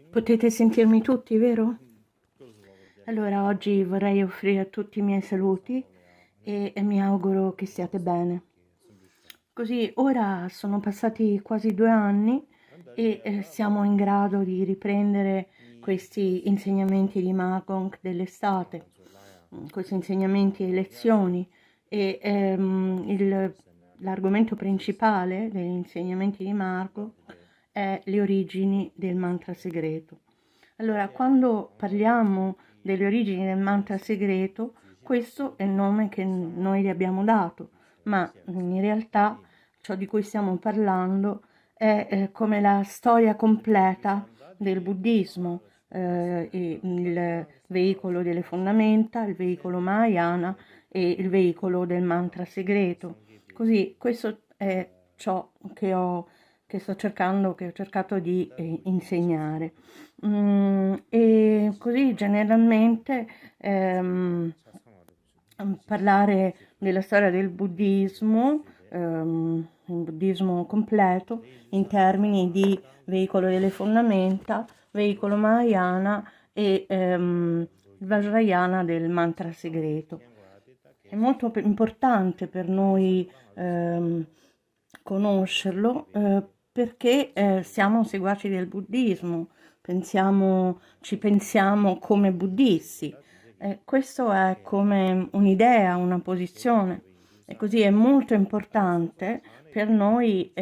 Potete sentirmi tutti, vero? Allora, oggi vorrei offrire a tutti i miei saluti e mi auguro che stiate bene. Così, ora sono passati quasi 2 anni e siamo in grado di riprendere questi insegnamenti di Magong dell'estate, questi insegnamenti e lezioni e l'argomento principale degli insegnamenti di Magong è le origini del mantra segreto. Allora, quando parliamo delle origini del mantra segreto, questo è il nome che noi gli abbiamo dato, ma in realtà ciò di cui stiamo parlando è come la storia completa del buddismo, il veicolo delle fondamenta, il veicolo Mahayana e il veicolo del mantra segreto. Così questo è ciò che ho cercato di insegnare. E così generalmente parlare della storia del buddismo, il buddismo completo, in termini di veicolo delle fondamenta, veicolo Mahayana e il Vajrayana del mantra segreto. È molto importante per noi conoscerlo perché siamo seguaci del buddismo, ci pensiamo come buddisti. Questo è come un'idea, una posizione. E così è molto importante per noi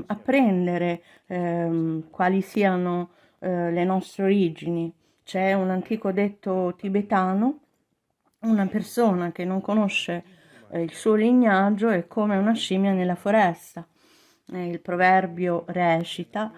apprendere quali siano le nostre origini. C'è un antico detto tibetano: una persona che non conosce il suo lignaggio è come una scimmia nella foresta. Il proverbio recita: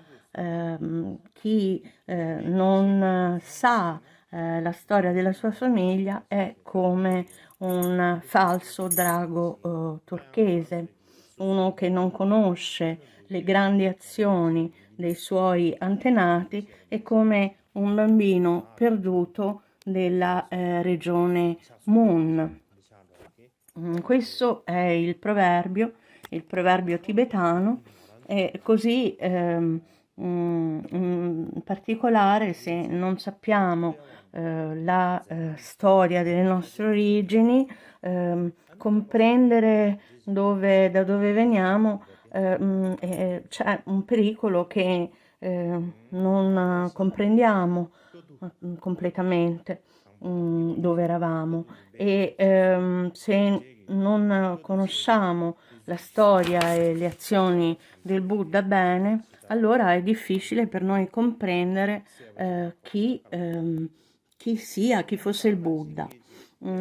chi non sa la storia della sua famiglia è come un falso drago turchese, uno che non conosce le grandi azioni dei suoi antenati è come un bambino perduto della regione Moon. Questo è il proverbio tibetano, e così in particolare, se non sappiamo la storia delle nostre origini, comprendere da dove veniamo, c'è un pericolo che non comprendiamo completamente dove eravamo e se non conosciamo la storia e le azioni del Buddha bene, allora è difficile per noi comprendere chi fosse il Buddha.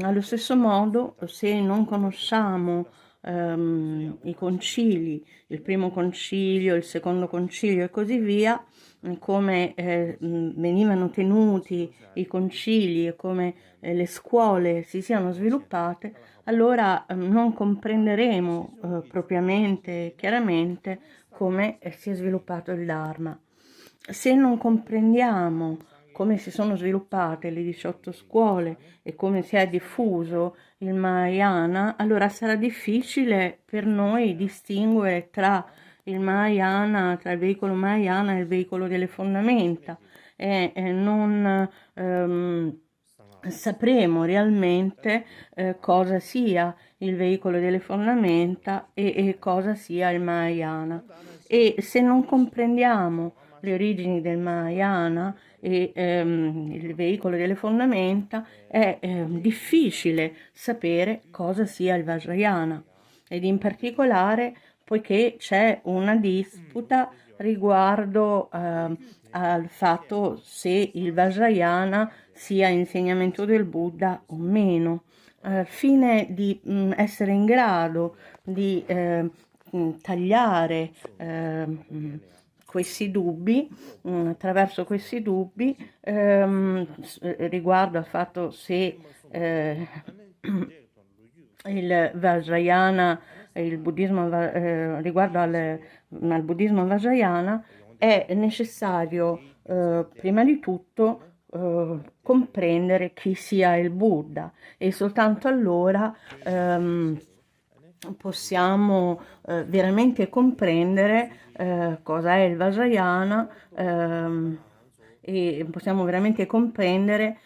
Allo stesso modo, se non conosciamo i concili, il primo concilio, il secondo concilio e così via, come venivano tenuti i concili e come le scuole si siano sviluppate, allora non comprenderemo propriamente e chiaramente come si è sviluppato il Dharma. Se non comprendiamo come si sono sviluppate le 18 scuole e come si è diffuso il Mahayana, allora sarà difficile per noi distinguere tra il veicolo Mahayana e il veicolo delle fondamenta e non sapremo realmente cosa sia il veicolo delle fondamenta e cosa sia il Mahayana. E se non comprendiamo le origini del Mahayana e il veicolo delle fondamenta, è difficile sapere cosa sia il Vajrayana, ed in particolare poiché c'è una disputa riguardo al fatto se il Vajrayana sia insegnamento del Buddha o meno, al fine di essere in grado di tagliare questi dubbi, attraverso questi dubbi riguardo al fatto se il Vajrayana, il buddismo, riguardo al buddismo Vajrayana, è necessario prima di tutto comprendere chi sia il Buddha, e soltanto allora possiamo veramente comprendere cosa è il Vajrayana e possiamo veramente comprendere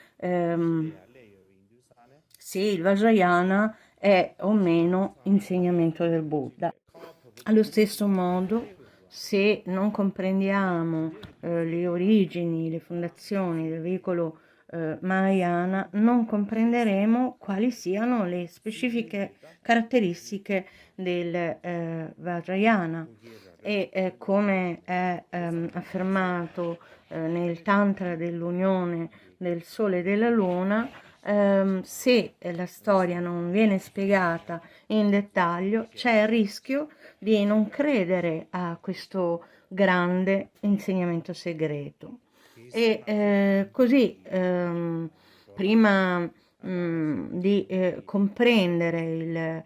se il Vajrayana è o meno insegnamento del Buddha. Allo stesso modo, se non comprendiamo le origini, le fondazioni del veicolo Mahayana, non comprenderemo quali siano le specifiche caratteristiche del Vajrayana. E come è affermato nel Tantra dell'unione del Sole e della Luna, se la storia non viene spiegata in dettaglio, c'è il rischio di non credere a questo grande insegnamento segreto. E così, prima di comprendere il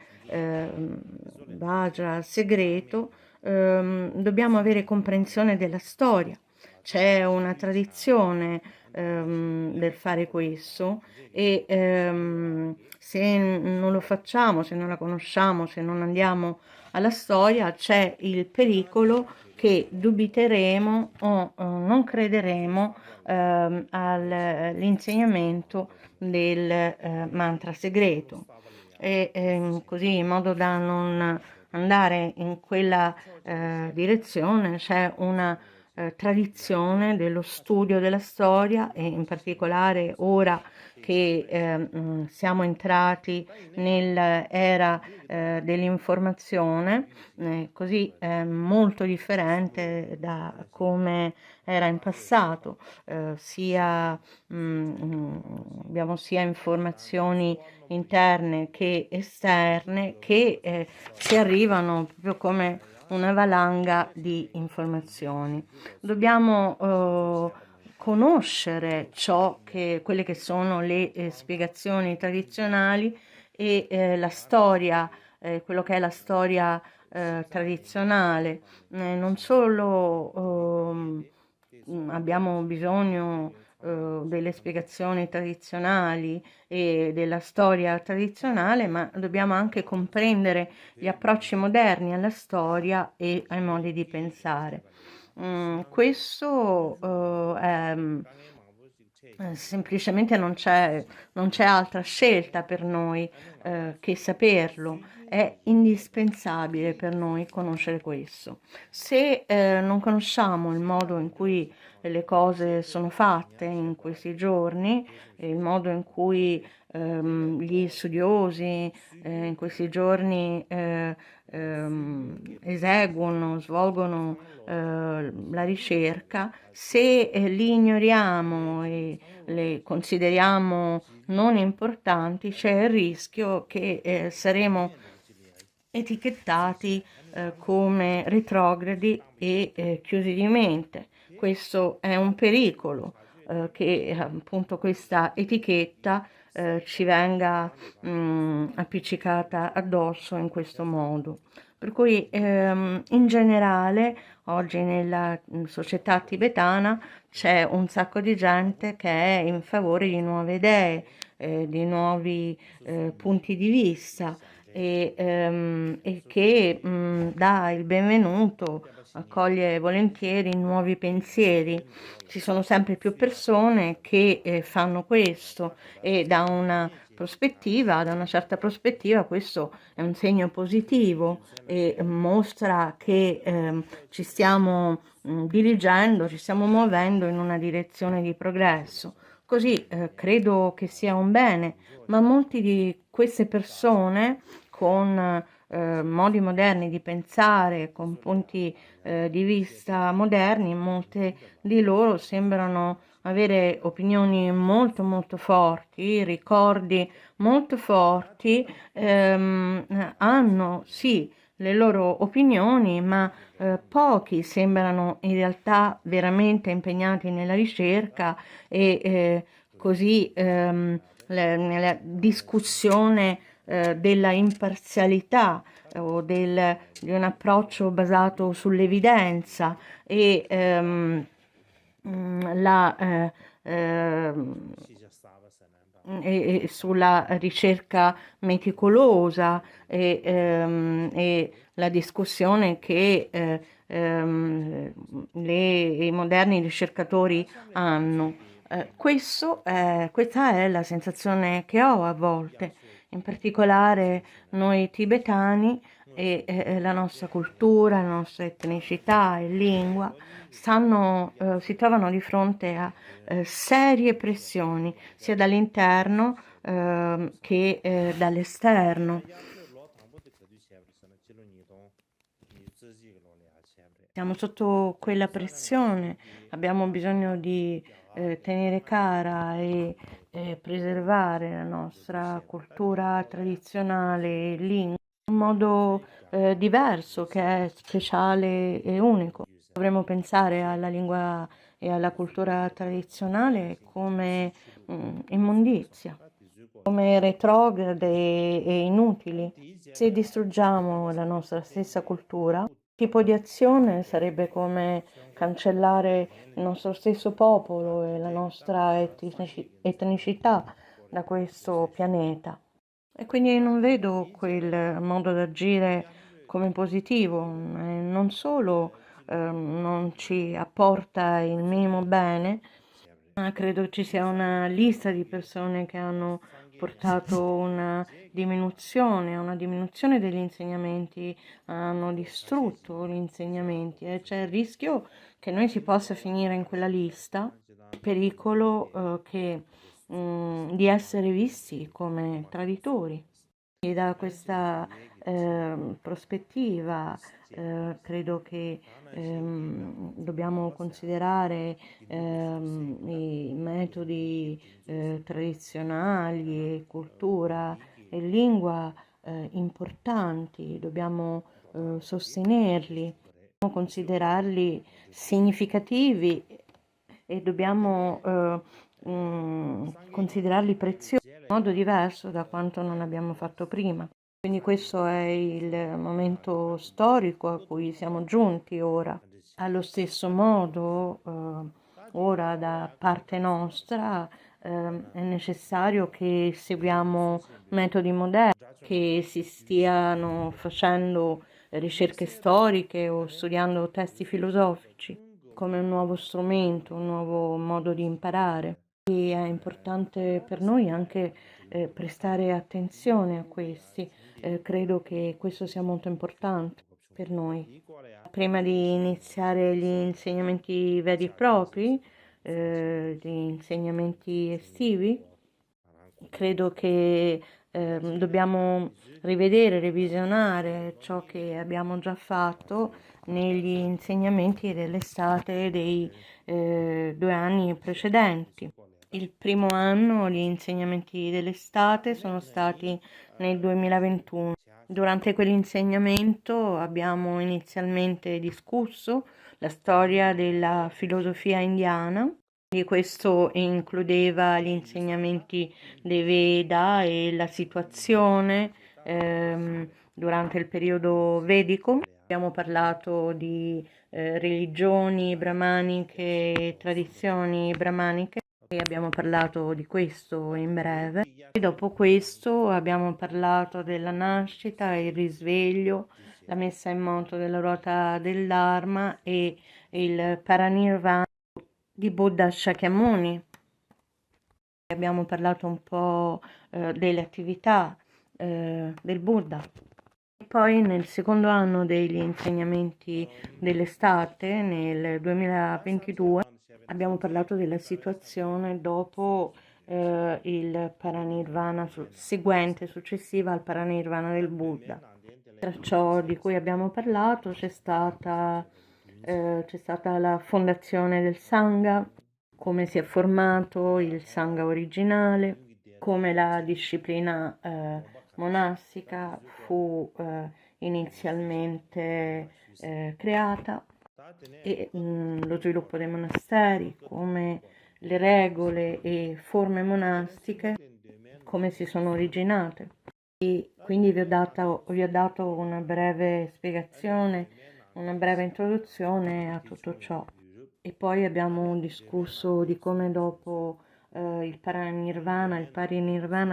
Vajra segreto, dobbiamo avere comprensione della storia. C'è una tradizione del fare questo e se non lo facciamo, se non la conosciamo, se non andiamo alla storia, c'è il pericolo che dubiteremo o non crederemo all'insegnamento del mantra segreto. E così, in modo da non andare in quella direzione, c'è una tradizione dello studio della storia e in particolare ora che siamo entrati nell'era dell'informazione, così molto differente da come era in passato, abbiamo sia informazioni interne che esterne che ci arrivano proprio come una valanga di informazioni. Dobbiamo conoscere quelle che sono le spiegazioni tradizionali e la storia, quello che è la storia tradizionale. Non solo abbiamo bisogno delle spiegazioni tradizionali e della storia tradizionale, ma dobbiamo anche comprendere gli approcci moderni alla storia e ai modi di pensare. Questo semplicemente non c'è altra scelta per noi che saperlo, è indispensabile per noi conoscere questo. Se non conosciamo il modo in cui le cose sono fatte in questi giorni, il modo in cui gli studiosi in questi giorni eseguono, svolgono la ricerca, se li ignoriamo e le consideriamo non importanti, c'è il rischio che saremo etichettati come retrogradi e chiusi di mente. Questo è un pericolo che appunto questa etichetta ci venga appiccicata addosso in questo modo. Per cui in generale oggi nella società tibetana c'è un sacco di gente che è in favore di nuove idee, di nuovi punti di vista e che dà il benvenuto, accoglie volentieri nuovi pensieri. Ci sono sempre più persone che fanno questo e da una certa prospettiva, questo è un segno positivo e mostra che ci stiamo dirigendo, ci stiamo muovendo in una direzione di progresso. Così credo che sia un bene, ma molti di queste persone con modi moderni di pensare, con punti di vista moderni, molte di loro sembrano avere opinioni molto molto forti, ricordi molto forti, hanno sì le loro opinioni, ma pochi sembrano in realtà veramente impegnati nella ricerca e così nella discussione della imparzialità di un approccio basato sull'evidenza e la e sulla ricerca meticolosa e la discussione che i moderni ricercatori hanno. Questa è la sensazione che ho a volte, in particolare noi tibetani e la nostra cultura, la nostra etnicità e lingua si trovano di fronte a serie pressioni, sia dall'interno che dall'esterno. Siamo sotto quella pressione, abbiamo bisogno di tenere cara e preservare la nostra cultura tradizionale e lingua in un modo diverso, che è speciale e unico. Dovremmo pensare alla lingua e alla cultura tradizionale come immondizia, come retrograde e inutili. Se distruggiamo la nostra stessa cultura, il tipo di azione sarebbe come cancellare il nostro stesso popolo e la nostra etnicità da questo pianeta. E quindi non vedo quel modo d'agire come positivo, non solo non ci apporta il minimo bene, ma credo ci sia una lista di persone che hanno portato una diminuzione degli insegnamenti, hanno distrutto gli insegnamenti e c'è il rischio che noi si possa finire in quella lista, il pericolo di essere visti come traditori. E da questa prospettiva credo che dobbiamo considerare i metodi tradizionali e cultura e lingua importanti, dobbiamo sostenerli, dobbiamo considerarli significativi e dobbiamo considerarli preziosi in modo diverso da quanto non abbiamo fatto prima. Quindi questo è il momento storico a cui siamo giunti ora. Allo stesso modo, ora da parte nostra è necessario che seguiamo metodi moderni, che si stiano facendo ricerche storiche o studiando testi filosofici come un nuovo strumento, un nuovo modo di imparare. E è importante per noi anche prestare attenzione a questi. Credo che questo sia molto importante per noi. Prima di iniziare gli insegnamenti veri e propri, gli insegnamenti estivi, credo che dobbiamo rivedere, revisionare ciò che abbiamo già fatto negli insegnamenti dell'estate dei 2 anni precedenti. Il primo anno gli insegnamenti dell'estate sono stati nel 2021. Durante quell'insegnamento abbiamo inizialmente discusso la storia della filosofia indiana, e questo includeva gli insegnamenti dei Veda e la situazione durante il periodo vedico. Abbiamo parlato di religioni brahmaniche e tradizioni brahmaniche e abbiamo parlato di questo in breve. E dopo questo abbiamo parlato della nascita, il risveglio, la messa in moto della ruota del Dharma e il paranirvana di Buddha Shakyamuni. Abbiamo parlato un po' delle attività del Buddha. E poi nel secondo anno degli insegnamenti dell'estate, nel 2022, abbiamo parlato della situazione dopo il paranirvana successiva al paranirvana del Buddha. Tra ciò di cui abbiamo parlato c'è stata la fondazione del Sangha, come si è formato il Sangha originale, come la disciplina monastica fu inizialmente creata e lo sviluppo dei monasteri, come le regole e forme monastiche, come si sono originate. E quindi vi ho dato una breve spiegazione, una breve introduzione a tutto ciò. E poi abbiamo discusso di come dopo il parinirvana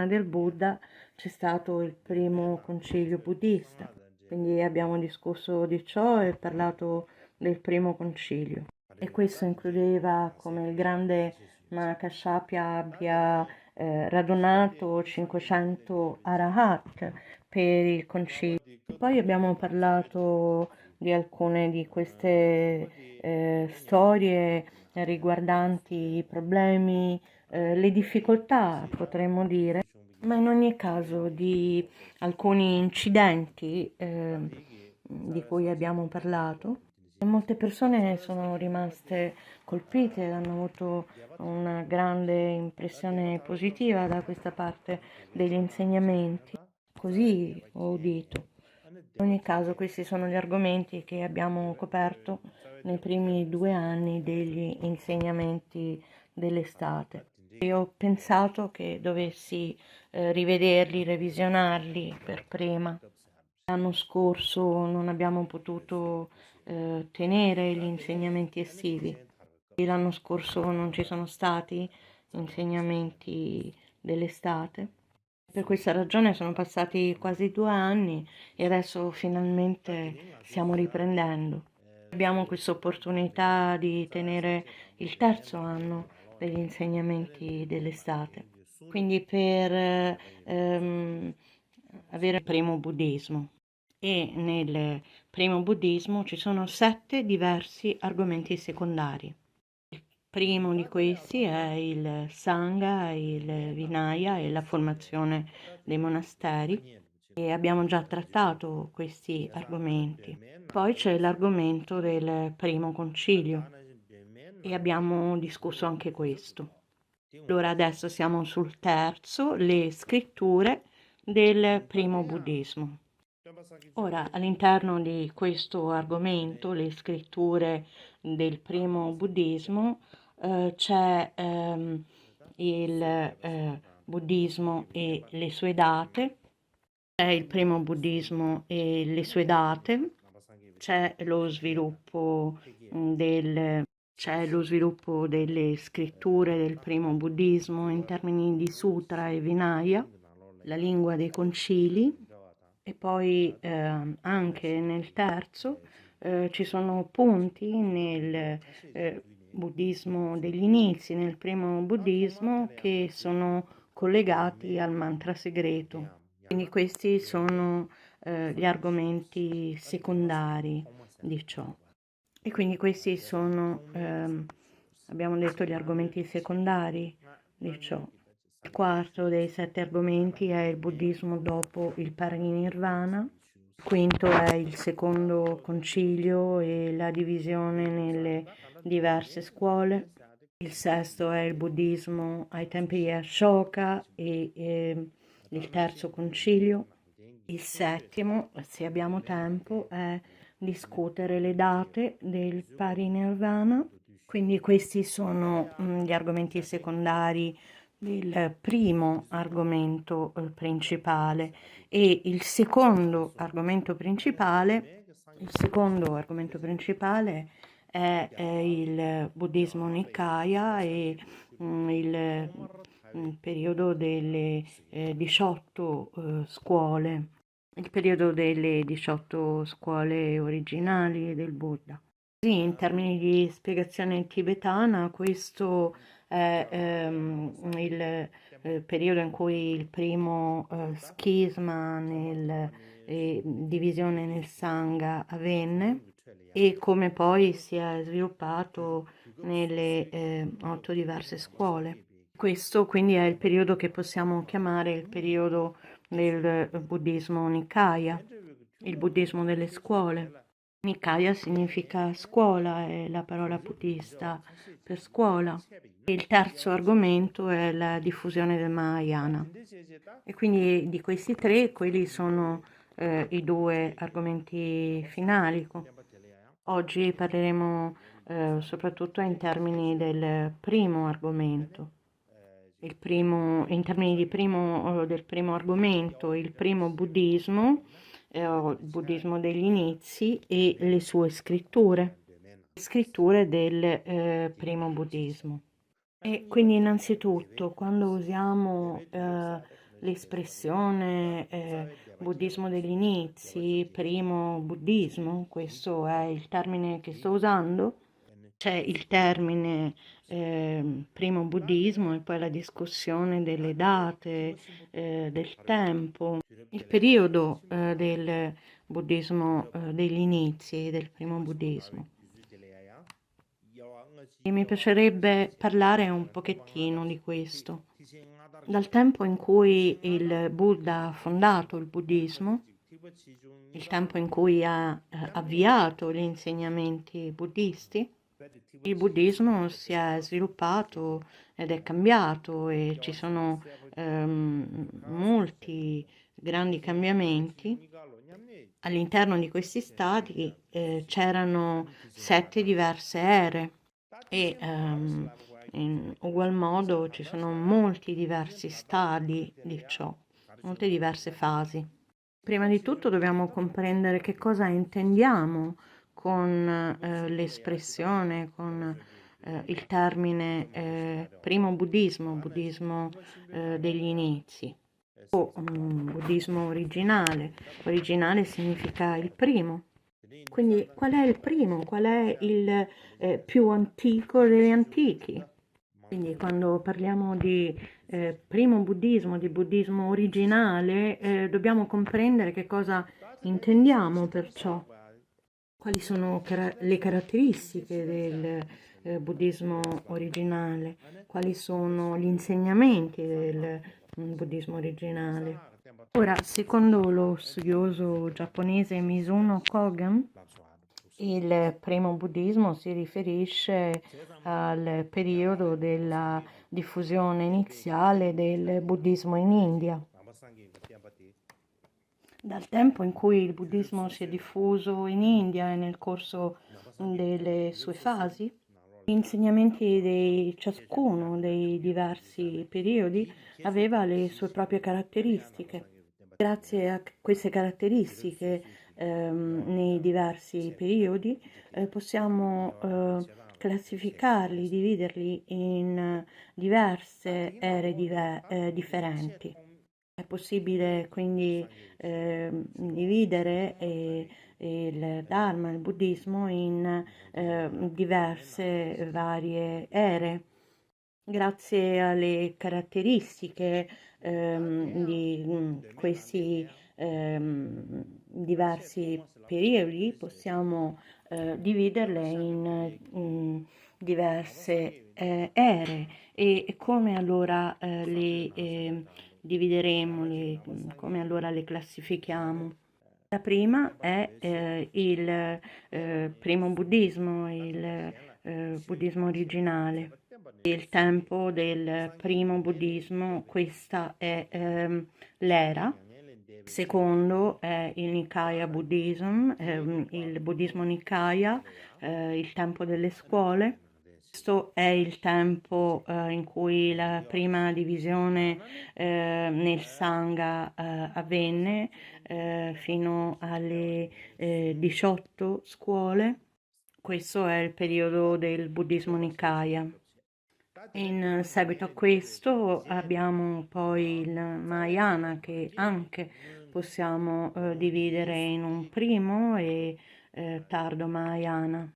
del Buddha c'è stato il primo concilio buddista. Quindi abbiamo discusso di ciò e parlato del primo concilio. E questo includeva come il grande Mahakashapya abbia radunato 500 arahat per il concilio. Poi abbiamo parlato di alcune di queste storie riguardanti i problemi, le difficoltà, potremmo dire, ma in ogni caso di alcuni incidenti di cui abbiamo parlato. Molte persone sono rimaste colpite, hanno avuto una grande impressione positiva da questa parte degli insegnamenti, così ho udito. In ogni caso questi sono gli argomenti che abbiamo coperto nei primi 2 anni degli insegnamenti dell'estate. E ho pensato che dovessi rivederli, revisionarli per prima. L'anno scorso non abbiamo potuto tenere gli insegnamenti estivi. L'anno scorso non ci sono stati insegnamenti dell'estate. Per questa ragione sono passati quasi 2 anni e adesso finalmente stiamo riprendendo. Abbiamo questa opportunità di tenere il terzo anno degli insegnamenti dell'estate. Quindi per avere il primo buddismo. E nel primo buddismo ci sono 7 diversi argomenti secondari. Il primo di questi è il Sangha, il Vinaya e la formazione dei monasteri e abbiamo già trattato questi argomenti. Poi c'è l'argomento del primo concilio e abbiamo discusso anche questo. Allora adesso siamo sul terzo, le scritture del primo buddismo. Ora, all'interno di questo argomento, le scritture del primo buddismo, c'è il buddismo e le sue date, c'è il primo buddismo e le sue date, c'è lo sviluppo c'è lo sviluppo delle scritture del primo buddismo in termini di sutra e vinaya, la lingua dei concili, e poi anche nel terzo ci sono punti nel buddismo degli inizi, nel primo buddismo, che sono collegati al mantra segreto. Quindi questi sono gli argomenti secondari di ciò. E quindi questi sono, abbiamo detto, gli argomenti secondari di ciò. Il quarto dei 7 argomenti è il buddismo dopo il parinirvana. Il quinto è il secondo concilio e la divisione nelle diverse scuole. Il sesto è il buddismo ai tempi di Ashoka e il terzo concilio. Il settimo, se abbiamo tempo, è discutere le date del parinirvana. Quindi questi sono gli argomenti secondari del primo argomento principale e il secondo argomento principale è il buddismo Nikaya e il periodo delle 18 scuole, il periodo delle 18 scuole originali del Buddha. Sì, in termini di spiegazione tibetana, questo è il periodo in cui il primo schisma divisione nel Sangha avvenne e come poi si è sviluppato nelle 8 diverse scuole. Questo quindi è il periodo che possiamo chiamare il periodo del buddismo Nikaya, il buddismo delle scuole. Nikaya significa scuola, è la parola buddista per scuola. Il terzo argomento è la diffusione del Mahayana. E quindi di questi 3, quelli sono i 2 argomenti finali. Oggi parleremo soprattutto in termini del primo argomento. In termini del primo argomento, il primo buddismo, il buddismo degli inizi e le sue scritture, scritture del primo buddismo. E quindi innanzitutto quando usiamo l'espressione buddismo degli inizi, primo buddismo, questo è il termine che sto usando. C'è il termine primo buddismo e poi la discussione delle date, del tempo, il periodo del buddismo degli inizi, del primo buddismo. E mi piacerebbe parlare un pochettino di questo. Dal tempo in cui il Buddha ha fondato il buddismo, il tempo in cui ha avviato gli insegnamenti buddisti, il buddismo si è sviluppato ed è cambiato e ci sono molti grandi cambiamenti. All'interno di questi stati c'erano 7 diverse ere e in ugual modo ci sono molti diversi stadi di ciò, molte diverse fasi. Prima di tutto dobbiamo comprendere che cosa intendiamo con l'espressione, con il termine primo buddismo, buddismo degli inizi, o buddismo originale. Originale significa il primo. Quindi qual è il primo? Qual è il più antico degli antichi? Quindi quando parliamo di primo buddismo, di buddismo originale, dobbiamo comprendere che cosa intendiamo perciò. Quali sono le caratteristiche del buddismo originale? Quali sono gli insegnamenti del buddismo originale? Ora, secondo lo studioso giapponese Mizuno Kogen, il primo buddismo si riferisce al periodo della diffusione iniziale del buddismo in India. Dal tempo in cui il buddismo si è diffuso in India e nel corso delle sue fasi, gli insegnamenti di ciascuno dei diversi periodi aveva le sue proprie caratteristiche. Grazie a queste caratteristiche nei diversi periodi possiamo classificarli, dividerli in diverse ere differenti. È possibile quindi dividere il Dharma, il buddismo, in diverse varie ere. Grazie alle caratteristiche di questi diversi periodi possiamo dividerle in diverse ere e come allora le divideremo, come allora le classifichiamo. La prima è il primo buddismo, il buddismo originale. Il tempo del primo buddismo, questa è l'era. Il secondo è il Nikaya Buddhism, il buddismo Nikaya, il tempo delle scuole. Questo è il tempo in cui la prima divisione nel Sangha avvenne fino alle 18 scuole. Questo è il periodo del buddismo Nikaya. In seguito a questo abbiamo poi il Mahayana che anche possiamo dividere in un primo e tardo Mahayana.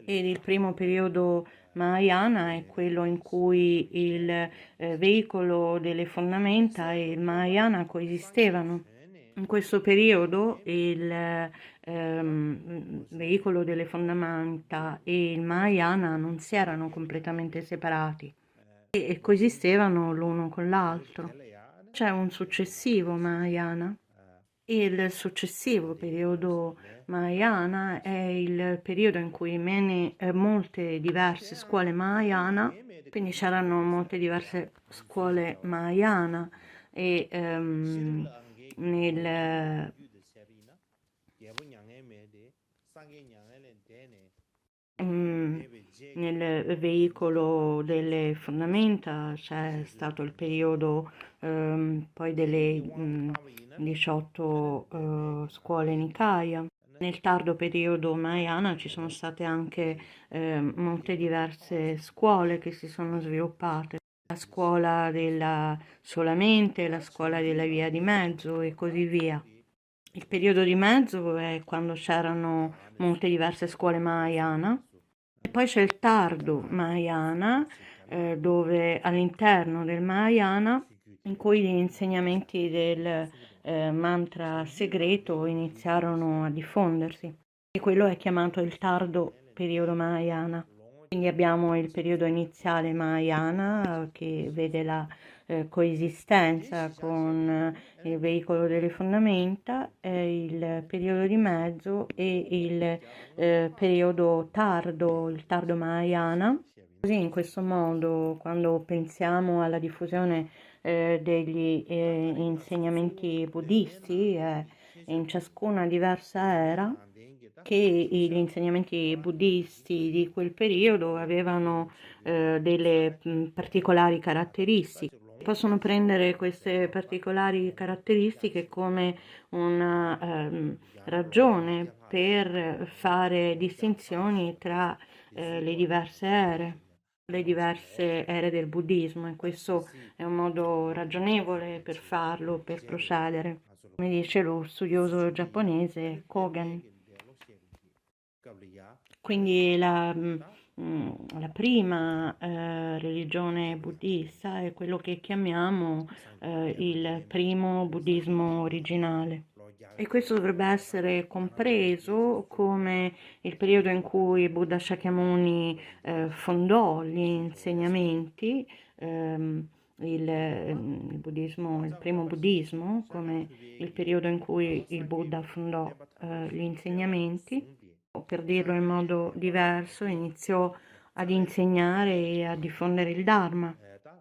Ed il primo periodo Mahayana è quello in cui il veicolo delle fondamenta e il Mahayana coesistevano. In questo periodo il veicolo delle fondamenta e il Mahayana non si erano completamente separati e coesistevano l'uno con l'altro. C'è un successivo Mahayana. Il successivo periodo Mahayana è il periodo in cui molte diverse scuole Mahayana, quindi c'erano molte diverse scuole Mahayana e nel nel veicolo delle fondamenta c'è stato il periodo poi delle 18 scuole Nikaya. Nel tardo periodo Mahayana ci sono state anche molte diverse scuole che si sono sviluppate. la scuola della solamente, la scuola della via di mezzo e così via. Il periodo di mezzo è quando c'erano molte diverse scuole Mahayana e poi c'è il tardo Mahayana, dove all'interno del Mahayana, in cui gli insegnamenti del mantra segreto iniziarono a diffondersi. E quello è chiamato il tardo periodo Mahayana. Quindi abbiamo il periodo iniziale Mahayana che vede la coesistenza con il veicolo delle fondamenta, il periodo di mezzo e il periodo tardo, il tardo Mahayana. Così in questo modo, quando pensiamo alla diffusione degli insegnamenti buddisti, in ciascuna diversa era, che gli insegnamenti buddisti di quel periodo avevano delle particolari caratteristiche. Possono prendere queste particolari caratteristiche come una ragione per fare distinzioni tra le diverse ere del buddismo, e questo è un modo ragionevole per farlo, per procedere, come dice lo studioso giapponese Kogen. Quindi la prima religione buddista è quello che chiamiamo il primo buddismo originale. E questo dovrebbe essere compreso come il periodo in cui Buddha Shakyamuni fondò gli insegnamenti, il buddismo, il primo buddismo, come il periodo in cui il Buddha fondò gli insegnamenti, o per dirlo in modo diverso, iniziò ad insegnare e a diffondere il Dharma.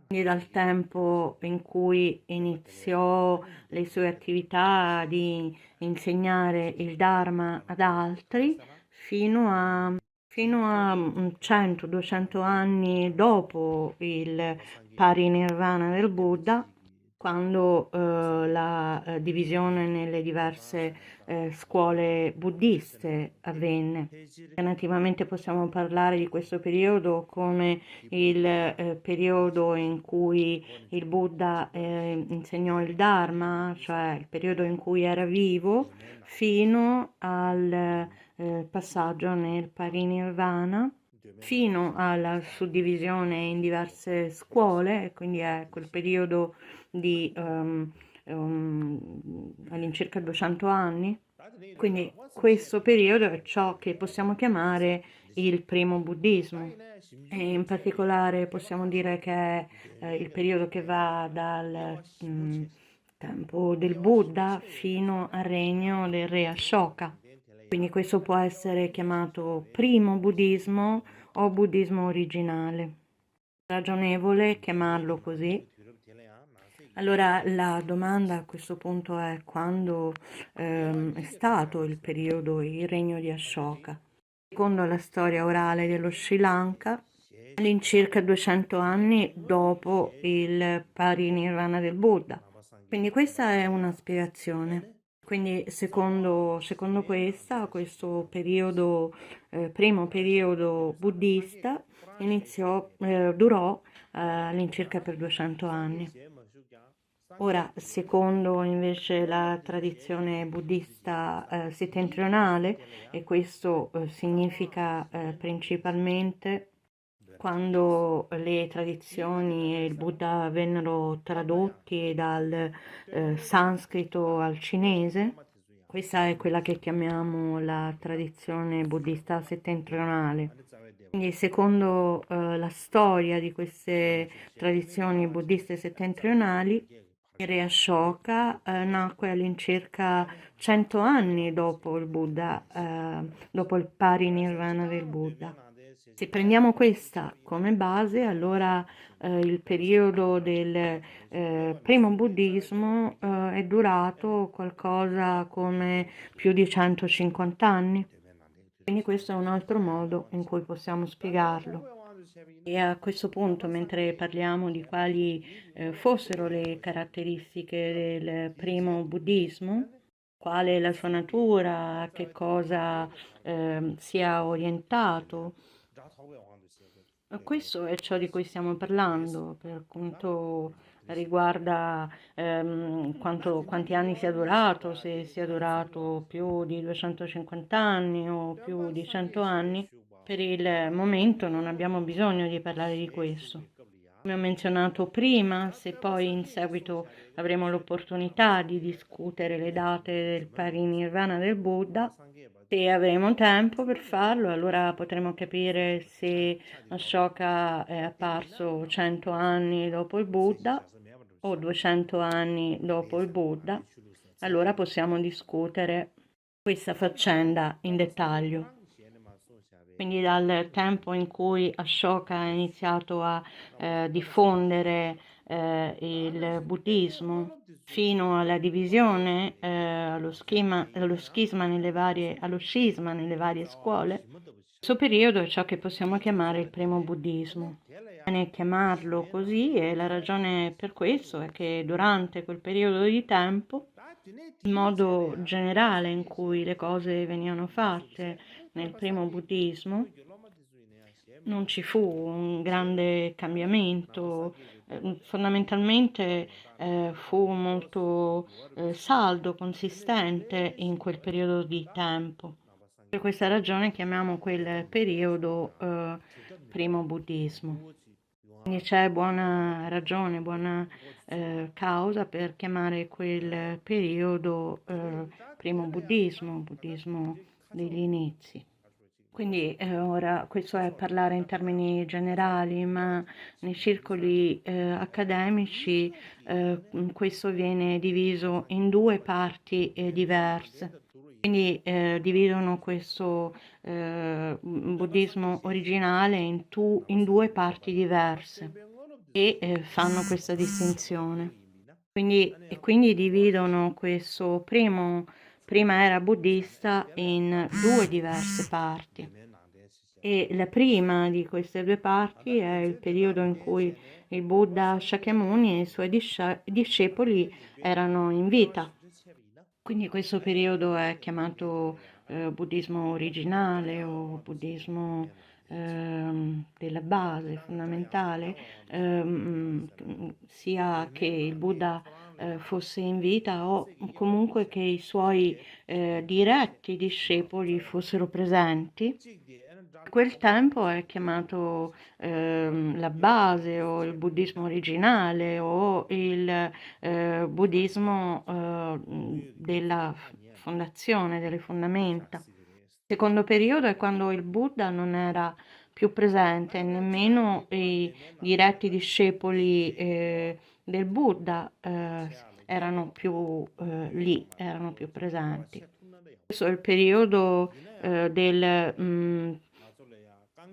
Quindi dal tempo in cui iniziò le sue attività di insegnare il Dharma ad altri, fino a 100-200 anni dopo il parinirvana del Buddha, quando la divisione nelle diverse scuole buddiste avvenne. Alternativamente possiamo parlare di questo periodo come il periodo in cui il Buddha insegnò il Dharma, cioè il periodo in cui era vivo, fino al passaggio nel parinirvana, fino alla suddivisione in diverse scuole, e quindi è quel periodo di all'incirca 200 anni. Quindi questo periodo è ciò che possiamo chiamare il primo buddismo, e in particolare possiamo dire che è il periodo che va dal tempo del Buddha fino al regno del re Ashoka. Quindi questo può essere chiamato primo buddismo o buddismo originale. Ragionevole chiamarlo così. Allora la domanda a questo punto è quando è stato il periodo, il regno di Ashoka. Secondo la storia orale dello Sri Lanka, all'incirca 200 anni dopo il parinirvana del Buddha. Quindi questa è una spiegazione. Quindi secondo questa, questo periodo, primo periodo buddista, durò all'incirca per 200 anni. Ora, secondo invece la tradizione buddista settentrionale, e questo significa principalmente quando le tradizioni e il Buddha vennero tradotti dal sanscrito al cinese, questa è quella che chiamiamo la tradizione buddista settentrionale. Quindi secondo la storia di queste tradizioni buddiste settentrionali, il re Ashoka nacque all'incirca 100 anni dopo il Buddha, dopo il parinirvana del Buddha. Se prendiamo questa come base, allora il periodo del primo buddismo è durato qualcosa come più di 150 anni. Quindi questo è un altro modo in cui possiamo spiegarlo. E a questo punto, mentre parliamo di quali fossero le caratteristiche del primo buddismo, quale è la sua natura, a che cosa sia orientato, Questo è ciò di cui stiamo parlando, per quanto riguarda quanti anni sia durato, se sia durato più di 250 anni o più di 100 anni. Per il momento non abbiamo bisogno di parlare di questo. Come ho menzionato prima, se poi in seguito avremo l'opportunità di discutere le date del parinirvana del Buddha, se avremo tempo per farlo, allora potremo capire se Ashoka è apparso 100 anni dopo il Buddha o 200 anni dopo il Buddha. Allora possiamo discutere questa faccenda in dettaglio. Quindi dal tempo in cui Ashoka ha iniziato a diffondere il buddismo fino alla divisione, allo schisma allo scisma nelle varie scuole, questo periodo è ciò che possiamo chiamare il primo buddismo. Bene chiamarlo così e la ragione per questo è che durante quel periodo di tempo il modo generale in cui le cose venivano fatte nel primo buddismo non ci fu un grande cambiamento, fondamentalmente fu molto saldo, consistente in quel periodo di tempo. Per questa ragione chiamiamo quel periodo primo buddismo. Quindi c'è buona ragione, buona causa per chiamare quel periodo primo buddismo, buddismo degli inizi. Quindi ora questo è parlare in termini generali, ma nei circoli accademici questo viene diviso in due parti diverse. Quindi dividono questo buddismo originale in due parti diverse e fanno questa distinzione. Quindi dividono questo prima era buddista in due diverse parti. E la prima di queste due parti è il periodo in cui il Buddha Shakyamuni e i suoi discepoli erano in vita. Quindi questo periodo è chiamato buddismo originale o buddismo della base fondamentale, sia che il Buddha fosse in vita o comunque che i suoi diretti discepoli fossero presenti. Quel tempo è chiamato la base o il buddismo originale o il buddismo della fondazione, delle fondamenta. Il secondo periodo è quando il Buddha non era più presente, nemmeno i diretti discepoli del Buddha erano più lì, erano più presenti. Questo è il periodo del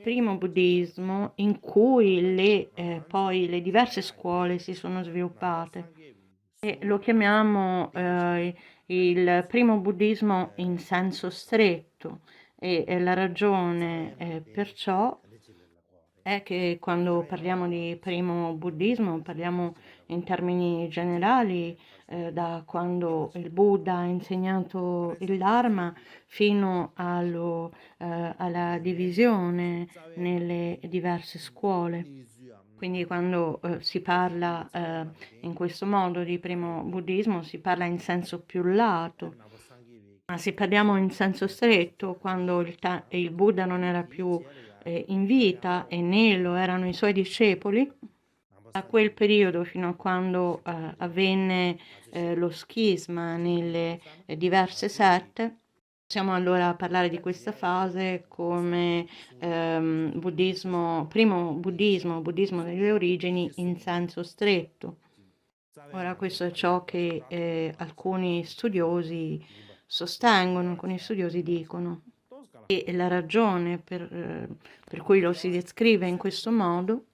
primo buddismo in cui poi le diverse scuole si sono sviluppate e lo chiamiamo il primo buddismo in senso stretto e la ragione perciò è che quando parliamo di primo buddismo parliamo in termini generali da quando il Buddha ha insegnato il Dharma fino alla divisione nelle diverse scuole. Quindi quando si parla in questo modo di primo buddismo si parla in senso più lato, ma se parliamo in senso stretto, quando il Buddha non era più in vita e né lo erano i suoi discepoli, da quel periodo fino a quando avvenne lo schisma nelle diverse sette, possiamo allora parlare di questa fase come buddismo delle origini in senso stretto. Ora questo è ciò che alcuni studiosi sostengono, alcuni studiosi dicono. E la ragione per cui lo si descrive in questo modo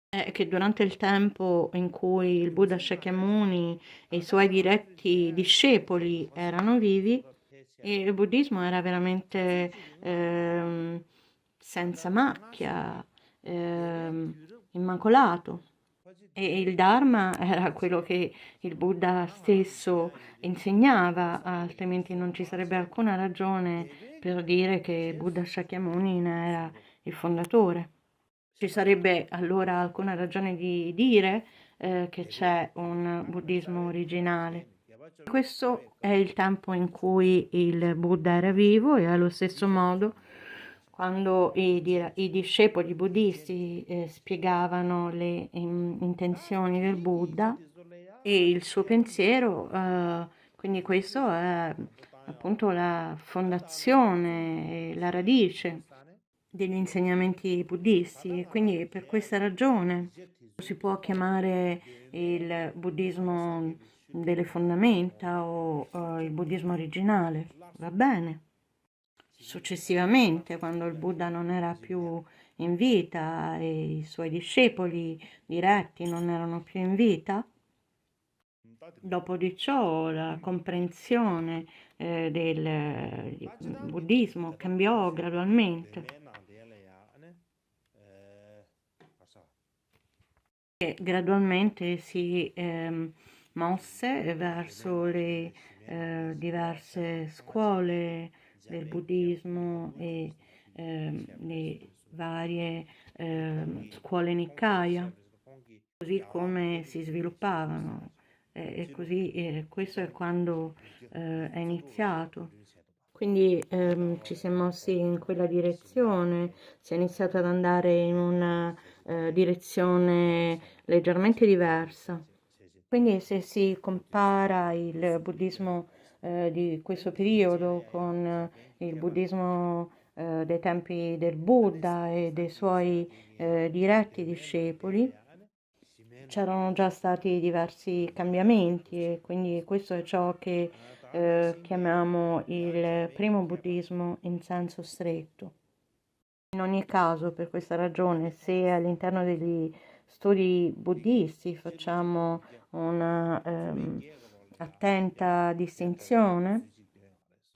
è che durante il tempo in cui il Buddha Shakyamuni e i suoi diretti discepoli erano vivi, il buddismo era veramente senza macchia, immacolato. E il Dharma era quello che il Buddha stesso insegnava, altrimenti non ci sarebbe alcuna ragione per dire che Buddha Shakyamuni ne era il fondatore. Ci sarebbe allora alcuna ragione di dire che c'è un buddismo originale. Questo è il tempo in cui il Buddha era vivo e allo stesso modo quando i discepoli buddisti spiegavano le intenzioni del Buddha e il suo pensiero, quindi questo è appunto la fondazione, la radice degli insegnamenti buddisti e quindi per questa ragione si può chiamare il buddismo delle fondamenta o il buddismo originale, va bene. Successivamente, quando il Buddha non era più in vita e i suoi discepoli diretti non erano più in vita, dopo di ciò la comprensione del buddismo cambiò gradualmente e gradualmente si mosse verso le diverse scuole del buddismo e le varie scuole Nikaya, così come si sviluppavano. E così questo è quando è iniziato. Quindi ci si è mossi in quella direzione, si è iniziato ad andare in una direzione leggermente diversa. Quindi se si compara il buddismo di questo periodo con il buddismo dei tempi del Buddha e dei suoi diretti discepoli, c'erano già stati diversi cambiamenti e quindi questo è ciò che chiamiamo il primo buddismo in senso stretto. In ogni caso, per questa ragione, se all'interno degli studi buddisti facciamo una attenta distinzione,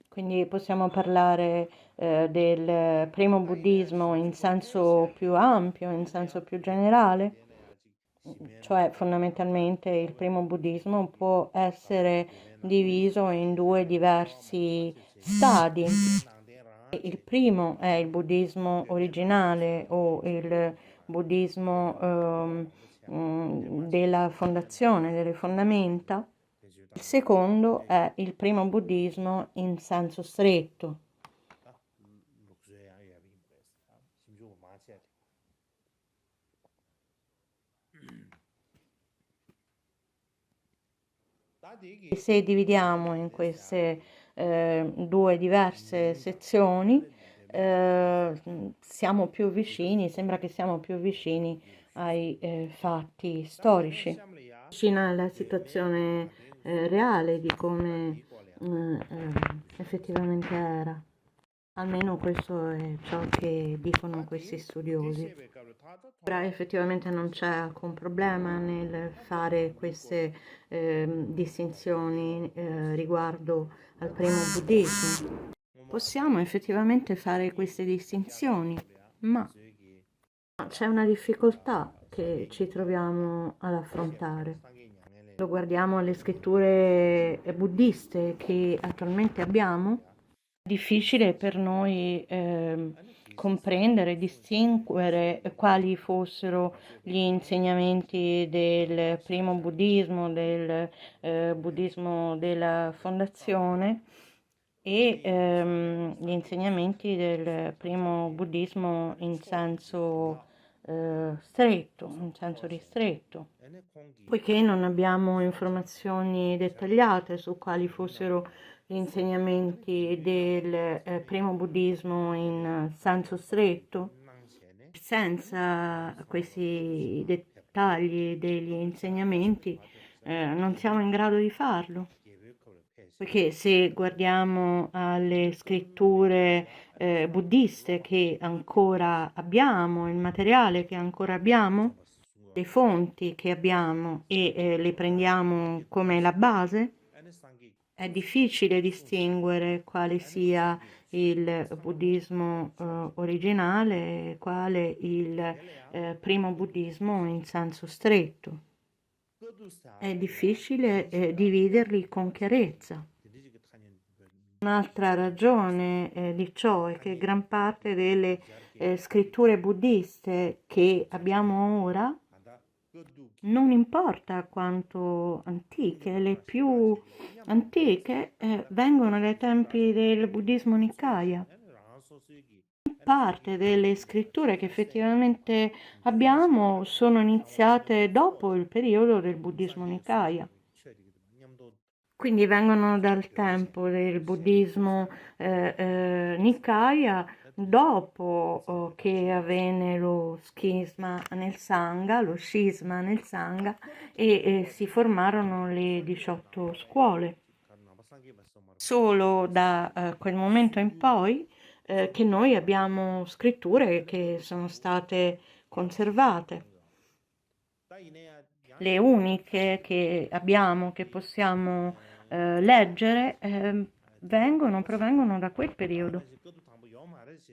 quindi possiamo parlare del primo buddismo in senso più ampio, in senso più generale, cioè fondamentalmente il primo buddismo può essere diviso in due diversi stadi. Il primo è il buddismo originale o il buddismo della fondazione, delle fondamenta. Il secondo è il primo buddismo in senso stretto. E se dividiamo in queste due diverse sezioni, siamo più vicini, sembra che siamo più vicini ai fatti storici, vicino alla situazione reale di come effettivamente era. Almeno questo è ciò che dicono questi studiosi. Ora effettivamente non c'è alcun problema nel fare queste distinzioni riguardo al primo buddismo. Possiamo effettivamente fare queste distinzioni, ma c'è una difficoltà che ci troviamo ad affrontare. Lo guardiamo alle scritture buddiste che attualmente abbiamo, è difficile per noi comprendere, distinguere quali fossero gli insegnamenti del primo buddismo, del buddismo della fondazione e gli insegnamenti del primo buddismo in senso stretto, in senso ristretto, poiché non abbiamo informazioni dettagliate su quali fossero gli insegnamenti del primo buddismo in senso stretto. Senza questi dettagli degli insegnamenti non siamo in grado di farlo. Perché se guardiamo alle scritture buddiste che ancora abbiamo, il materiale che ancora abbiamo, le fonti che abbiamo e le prendiamo come la base, è difficile distinguere quale sia il buddismo originale e quale il primo buddismo in senso stretto. È difficile dividerli con chiarezza. Un'altra ragione di ciò è che gran parte delle scritture buddiste che abbiamo ora, non importa quanto antiche, le più antiche vengono dai tempi del buddismo Nikaya. Parte delle scritture che effettivamente abbiamo sono iniziate dopo il periodo del buddismo Nikaya. Quindi vengono dal tempo del buddismo Nikaya, dopo che avvenne lo schisma nel Sangha, lo scisma nel Sangha, e si formarono le 18 scuole. Solo da quel momento in poi che noi abbiamo scritture che sono state conservate. Le uniche che abbiamo, che possiamo leggere, provengono da quel periodo.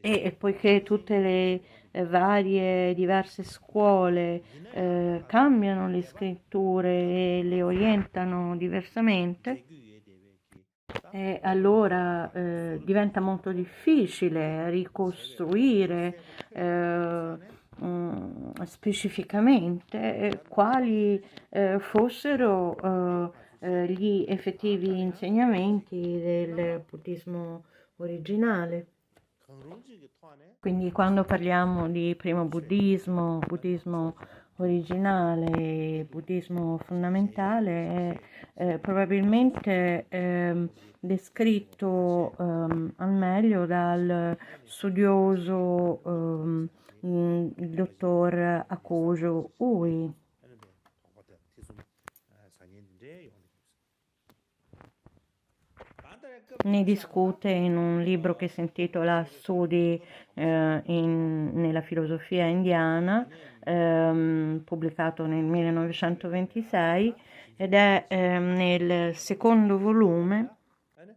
E poiché tutte le varie diverse scuole cambiano le scritture e le orientano diversamente, e allora diventa molto difficile ricostruire specificamente quali fossero gli effettivi insegnamenti del buddismo originale. Quindi quando parliamo di primo buddismo, buddismo originale, buddismo fondamentale, è probabilmente descritto al meglio dal studioso il dottor Akojo Ui. Ne discute in un libro che si intitola Studi nella filosofia indiana, pubblicato nel 1926, ed è nel secondo volume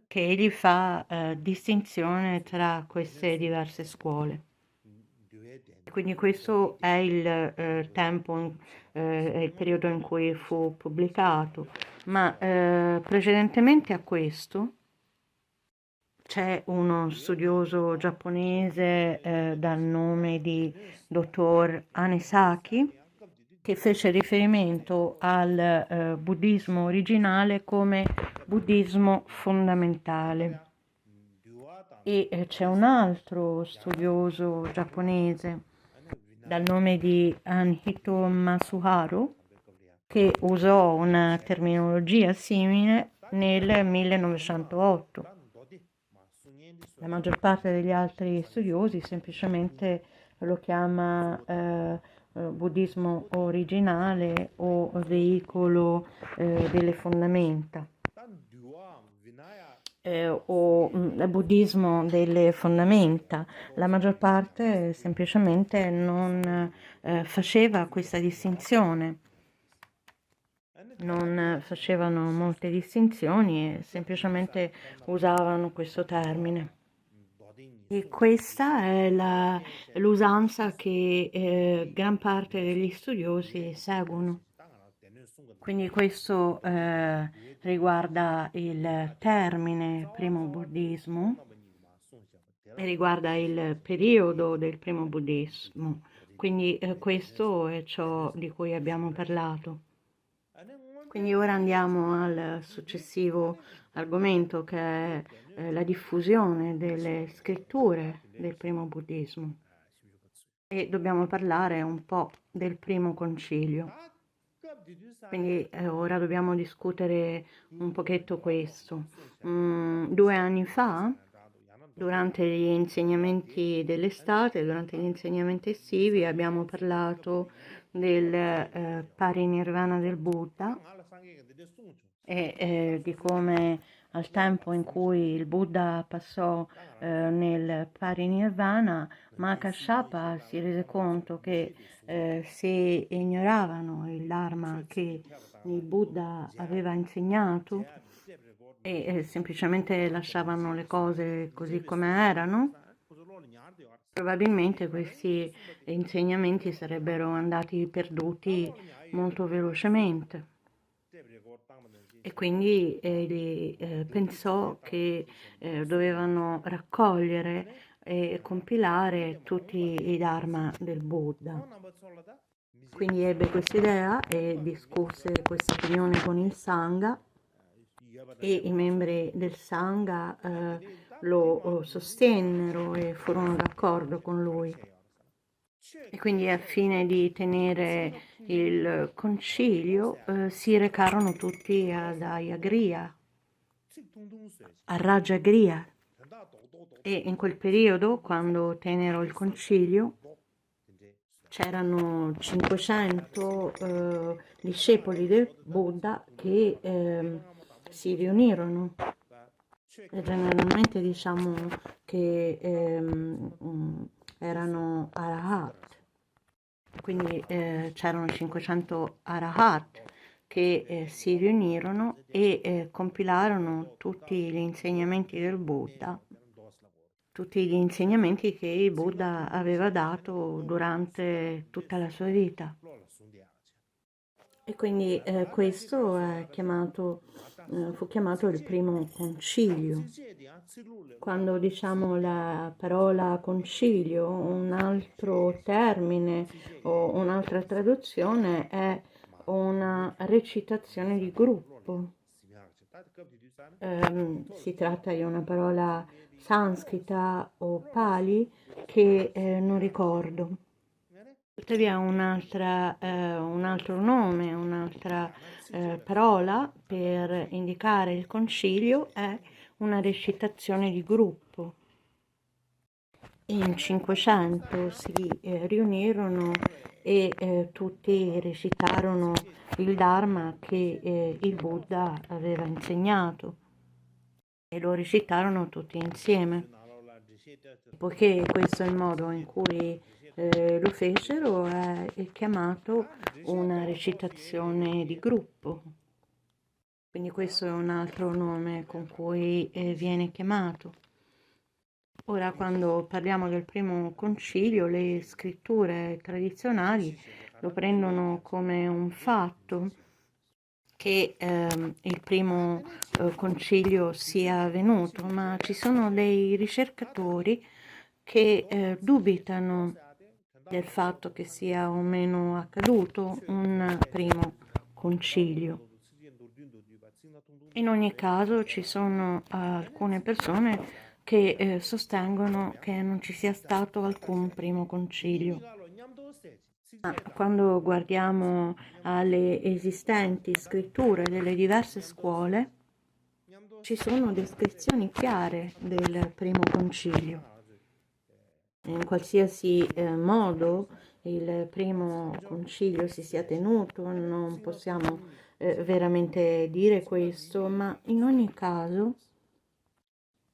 che egli fa distinzione tra queste diverse scuole. Quindi questo è il tempo, è il periodo in cui fu pubblicato, ma precedentemente a questo c'è uno studioso giapponese dal nome di dottor Anesaki che fece riferimento al buddismo originale come buddismo fondamentale. E c'è un altro studioso giapponese dal nome di Anhito Masuharu che usò una terminologia simile nel 1908. La maggior parte degli altri studiosi semplicemente lo chiama buddismo originale o veicolo delle fondamenta. O buddismo delle fondamenta. La maggior parte semplicemente non faceva questa distinzione, non facevano molte distinzioni e semplicemente usavano questo termine. E questa è l'usanza che gran parte degli studiosi seguono. Quindi questo riguarda il termine primo buddismo e riguarda il periodo del primo buddismo. Quindi questo è ciò di cui abbiamo parlato. Quindi ora andiamo al successivo argomento che è la diffusione delle scritture del primo buddismo e dobbiamo parlare un po' del primo concilio. Quindi ora dobbiamo discutere un pochetto questo. 2 anni fa, durante gli insegnamenti dell'estate, durante gli insegnamenti estivi, abbiamo parlato del parinirvana del Buddha e di come al tempo in cui il Buddha passò nel parinirvana, Mahakāśyapa si rese conto che se ignoravano il Dharma che il Buddha aveva insegnato e semplicemente lasciavano le cose così come erano, probabilmente questi insegnamenti sarebbero andati perduti molto velocemente. e quindi pensò che dovevano raccogliere e compilare tutti i Dharma del Buddha. Quindi ebbe questa idea e discusse questa opinione con il Sangha e i membri del Sangha lo sostennero e furono d'accordo con lui. E quindi al fine di tenere il concilio si recarono tutti ad Ayagriya, a Rajagriha, e in quel periodo, quando tennero il concilio, c'erano 500 discepoli del Buddha che si riunirono. E generalmente diciamo che erano arahat, quindi c'erano 500 arahat che si riunirono e compilarono tutti gli insegnamenti del Buddha, tutti gli insegnamenti che il Buddha aveva dato durante tutta la sua vita. E quindi questo è fu chiamato il primo concilio. Quando diciamo la parola concilio, un altro termine o un'altra traduzione è una recitazione di gruppo. Si tratta di una parola sanscrita o pali che non ricordo. Tuttavia un altro nome, un'altra parola per indicare il concilio è una recitazione di gruppo. In 500 si riunirono e tutti recitarono il Dharma che il Buddha aveva insegnato e lo recitarono tutti insieme. Poiché questo è il modo in cui lo fecero, è chiamato una recitazione di gruppo. Quindi questo è un altro nome con cui viene chiamato. Ora, quando parliamo del primo concilio, le scritture tradizionali lo prendono come un fatto che il primo concilio sia avvenuto, ma ci sono dei ricercatori che dubitano del fatto che sia o meno accaduto un primo concilio. In ogni caso ci sono alcune persone che sostengono che non ci sia stato alcun primo concilio. Ma quando guardiamo alle esistenti scritture delle diverse scuole, ci sono descrizioni chiare del primo concilio. In qualsiasi modo il primo concilio si sia tenuto, non possiamo veramente dire questo, ma in ogni caso,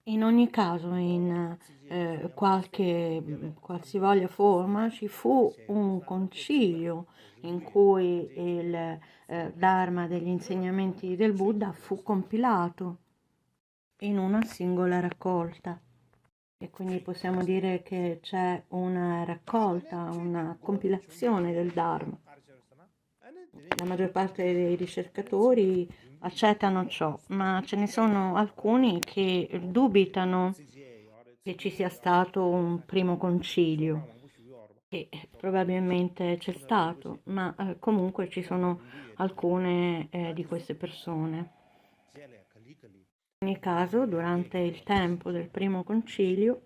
in qualsivoglia forma ci fu un concilio in cui il Dharma degli insegnamenti del Buddha fu compilato in una singola raccolta. E quindi possiamo dire che c'è una raccolta, una compilazione del Dharma. La maggior parte dei ricercatori accettano ciò, ma ce ne sono alcuni che dubitano che ci sia stato un primo concilio, che probabilmente c'è stato, ma comunque ci sono alcune di queste persone. In ogni caso, durante il tempo del primo concilio,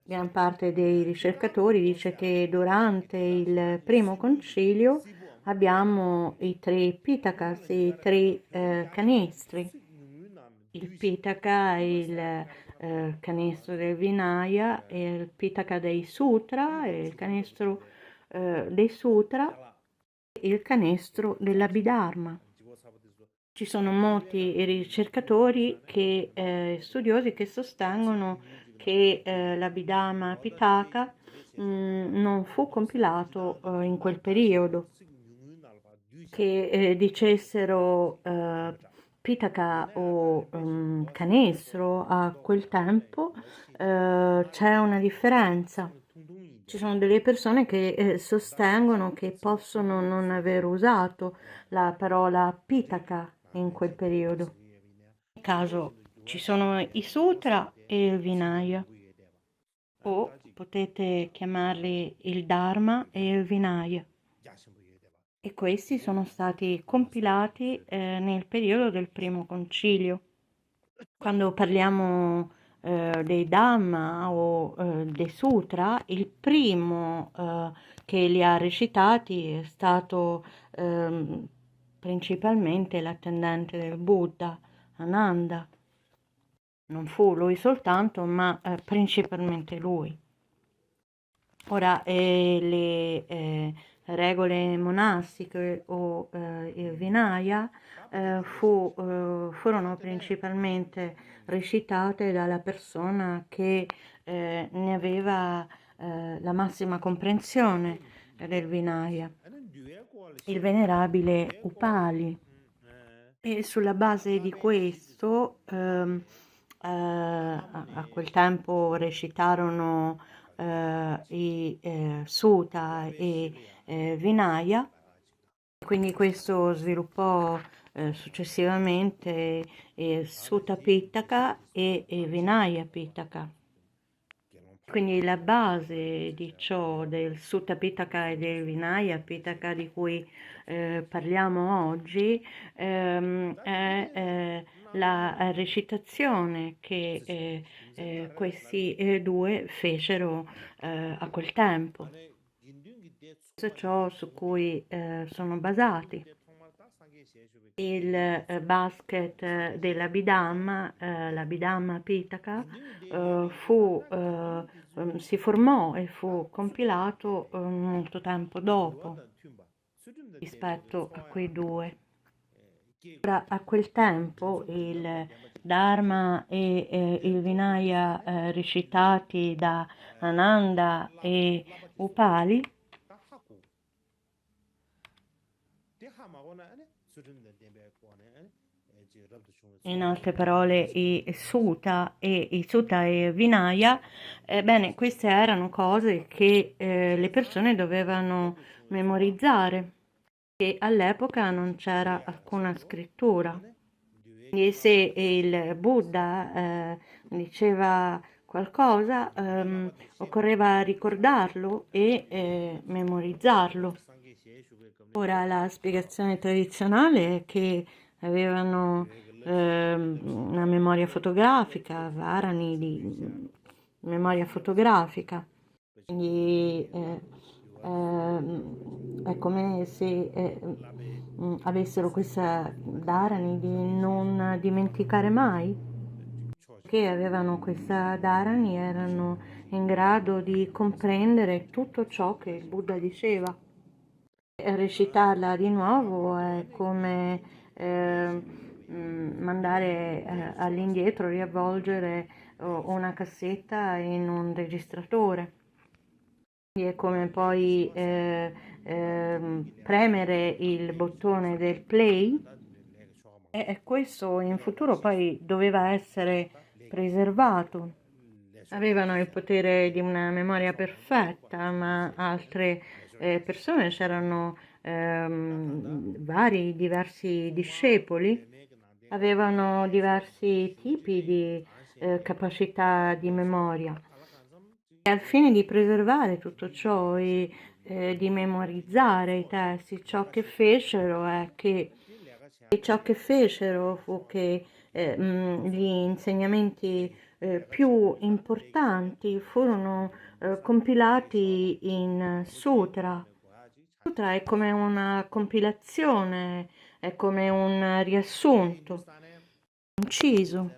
gran parte dei ricercatori dice che durante il primo concilio abbiamo i tre Pitakas, i tre canestri. Il Pitaka, il canestro del Vinaya, il Pitaka dei Sutra, il canestro dei Sutra e il canestro dell'Abhidharma. Ci sono molti ricercatori studiosi che sostengono che l'Abhidhamma Pitaka non fu compilato in quel periodo, che dicessero Pitaka o canestro a quel tempo c'è una differenza. Ci sono delle persone che sostengono che possono non aver usato la parola Pitaka in quel periodo. In caso ci sono i sutra e il Vinaya, o potete chiamarli il Dharma e il Vinaya. E questi sono stati compilati nel periodo del primo concilio. Quando parliamo dei Dhamma o dei Sutra, il primo che li ha recitati è stato principalmente l'attendente del Buddha, Ananda. Non fu lui soltanto, ma principalmente lui. Ora, le regole monastiche o il Vinaya furono principalmente recitate dalla persona che ne aveva la massima comprensione del Vinaya, il venerabile Upali. E sulla base di questo, a quel tempo recitarono i Sutta e Vinaya, quindi questo sviluppò successivamente Sutta Pitaka e Vinaya Pitaka. Quindi la base di ciò del Sutta Pitaka e del Vinaya Pitaka di cui parliamo oggi è la recitazione che questi due fecero a quel tempo. Questo è ciò su cui sono basati. Il basket dell'Abhidhamma, l'Abhidhamma Pitaka, si formò e fu compilato molto tempo dopo rispetto a quei due. Ora, a quel tempo il Dharma e il Vinaya recitati da Ananda e Upali, in altre parole i Sutta e Vinaya, bene, queste erano cose che le persone dovevano memorizzare, che all'epoca non c'era alcuna scrittura. E se il Buddha diceva qualcosa, occorreva ricordarlo e memorizzarlo. Ora la spiegazione tradizionale è che avevano una memoria fotografica, varani di memoria fotografica, quindi è come se avessero questa dharani di non dimenticare mai, che avevano questa dharani erano in grado di comprendere tutto ciò che il Buddha diceva. Recitarla di nuovo è come mandare all'indietro, riavvolgere una cassetta in un registratore. È come poi premere il bottone del play, e questo in futuro poi doveva essere preservato. Avevano il potere di una memoria perfetta, ma altre persone, c'erano vari, diversi discepoli, avevano diversi tipi di capacità di memoria. E al fine di preservare tutto ciò e di memorizzare i testi, ciò che fecero è che ciò che fecero fu che gli insegnamenti più importanti furono compilati in sutra. Sutra è come una compilazione, è come un riassunto conciso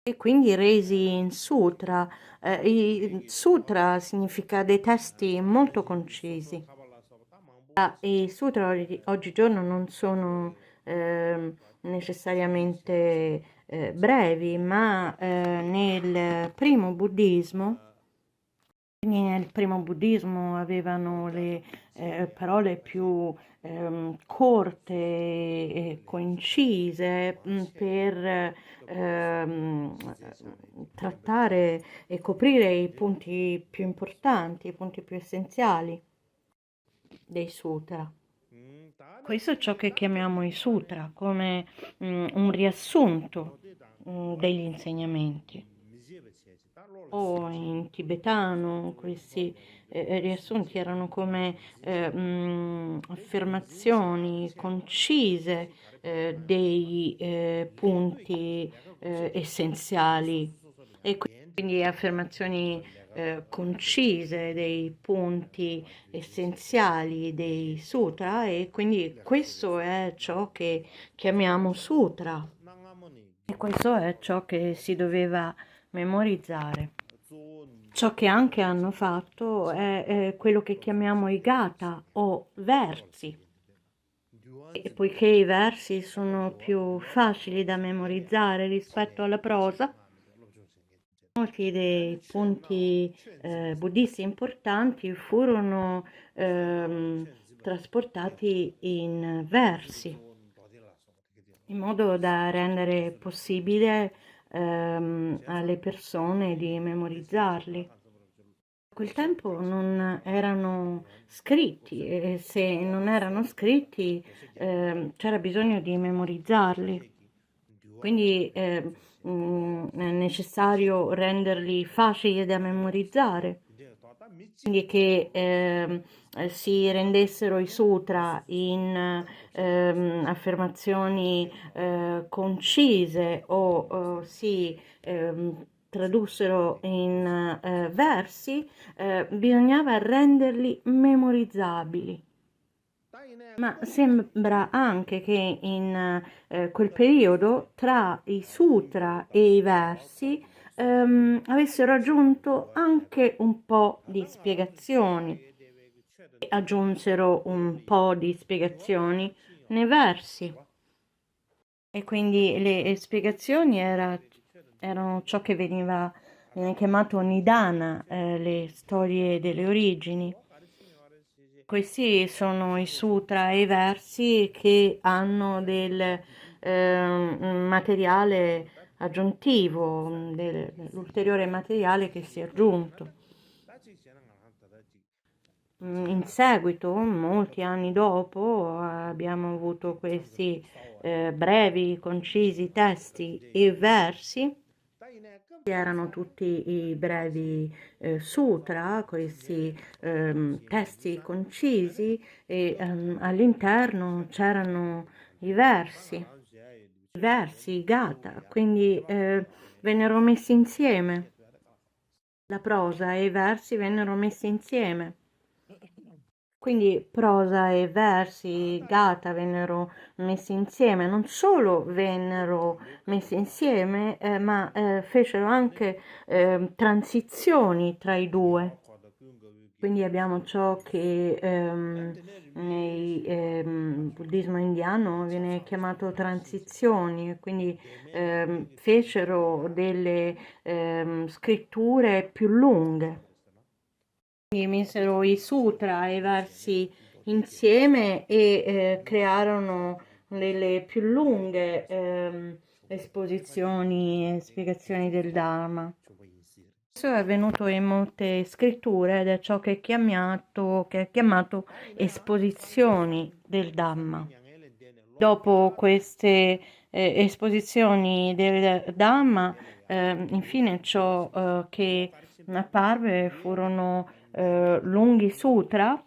e quindi resi in sutra. I sutra significa dei testi molto concisi. I sutra oggigiorno non sono necessariamente brevi, ma nel primo buddismo avevano le parole più corte e concise per trattare e coprire i punti più importanti, i punti più essenziali dei sutra. Questo è ciò che chiamiamo i sutra, come un riassunto degli insegnamenti. O in tibetano questi riassunti erano come affermazioni concise dei punti essenziali, e quindi affermazioni concise dei punti essenziali dei sutra, e quindi questo è ciò che chiamiamo sutra, e questo è ciò che si doveva memorizzare. Ciò che anche hanno fatto è quello che chiamiamo i gata o versi, e poiché i versi sono più facili da memorizzare rispetto alla prosa, molti dei punti buddisti importanti furono trasportati in versi, in modo da rendere possibile alle persone di memorizzarli. A quel tempo non erano scritti, e se non erano scritti c'era bisogno di memorizzarli. Quindi è necessario renderli facili da memorizzare, quindi che si rendessero i sutra in affermazioni concise, o si tradussero in versi, bisognava renderli memorizzabili. Ma sembra anche che in quel periodo, tra i sutra e i versi, avessero aggiunto anche un po' di spiegazioni. Aggiunsero un po' di spiegazioni nei versi. E quindi le spiegazioni erano ciò che viene chiamato Nidana, le storie delle origini. Questi sono i sutra e i versi che hanno del materiale aggiuntivo, dell'ulteriore materiale che si è aggiunto. In seguito, molti anni dopo, abbiamo avuto questi brevi, concisi testi e versi, che erano tutti i brevi sutra, questi testi concisi, e all'interno c'erano i versi, i gata, quindi vennero messi insieme. La prosa e i versi vennero messi insieme. Quindi prosa e versi, gata vennero messi insieme, non solo vennero messi insieme, ma fecero anche transizioni tra i due. Quindi abbiamo ciò che nel buddismo indiano viene chiamato transizioni, quindi fecero delle scritture più lunghe. Misero i sutra e i versi insieme e crearono delle più lunghe esposizioni e spiegazioni del Dharma. Questo è avvenuto in molte scritture ed è ciò che è chiamato esposizioni del Dhamma. Dopo queste esposizioni del Dhamma, infine ciò che apparve furono lunghi sutra,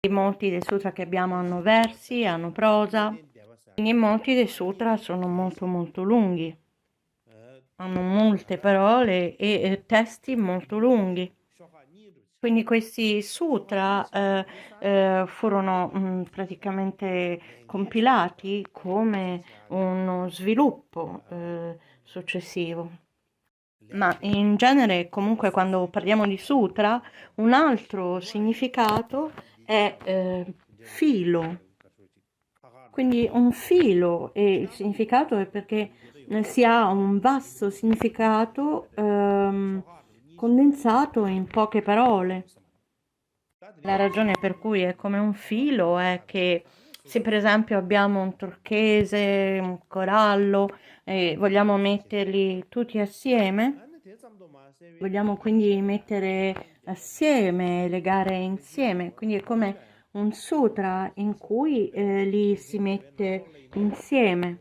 molti dei sutra che abbiamo hanno versi, hanno prosa, quindi molti dei sutra sono molto molto lunghi, hanno molte parole e testi molto lunghi. Quindi questi sutra furono praticamente compilati come uno sviluppo successivo. Ma in genere, comunque, quando parliamo di sutra, un altro significato è filo. Quindi un filo, e il significato è perché si ha un vasto significato condensato in poche parole. La ragione per cui è come un filo è che se per esempio abbiamo un turchese, un corallo e vogliamo metterli tutti assieme, Vogliamo quindi mettere assieme, legare insieme, quindi è come un sutra in cui li si mette insieme.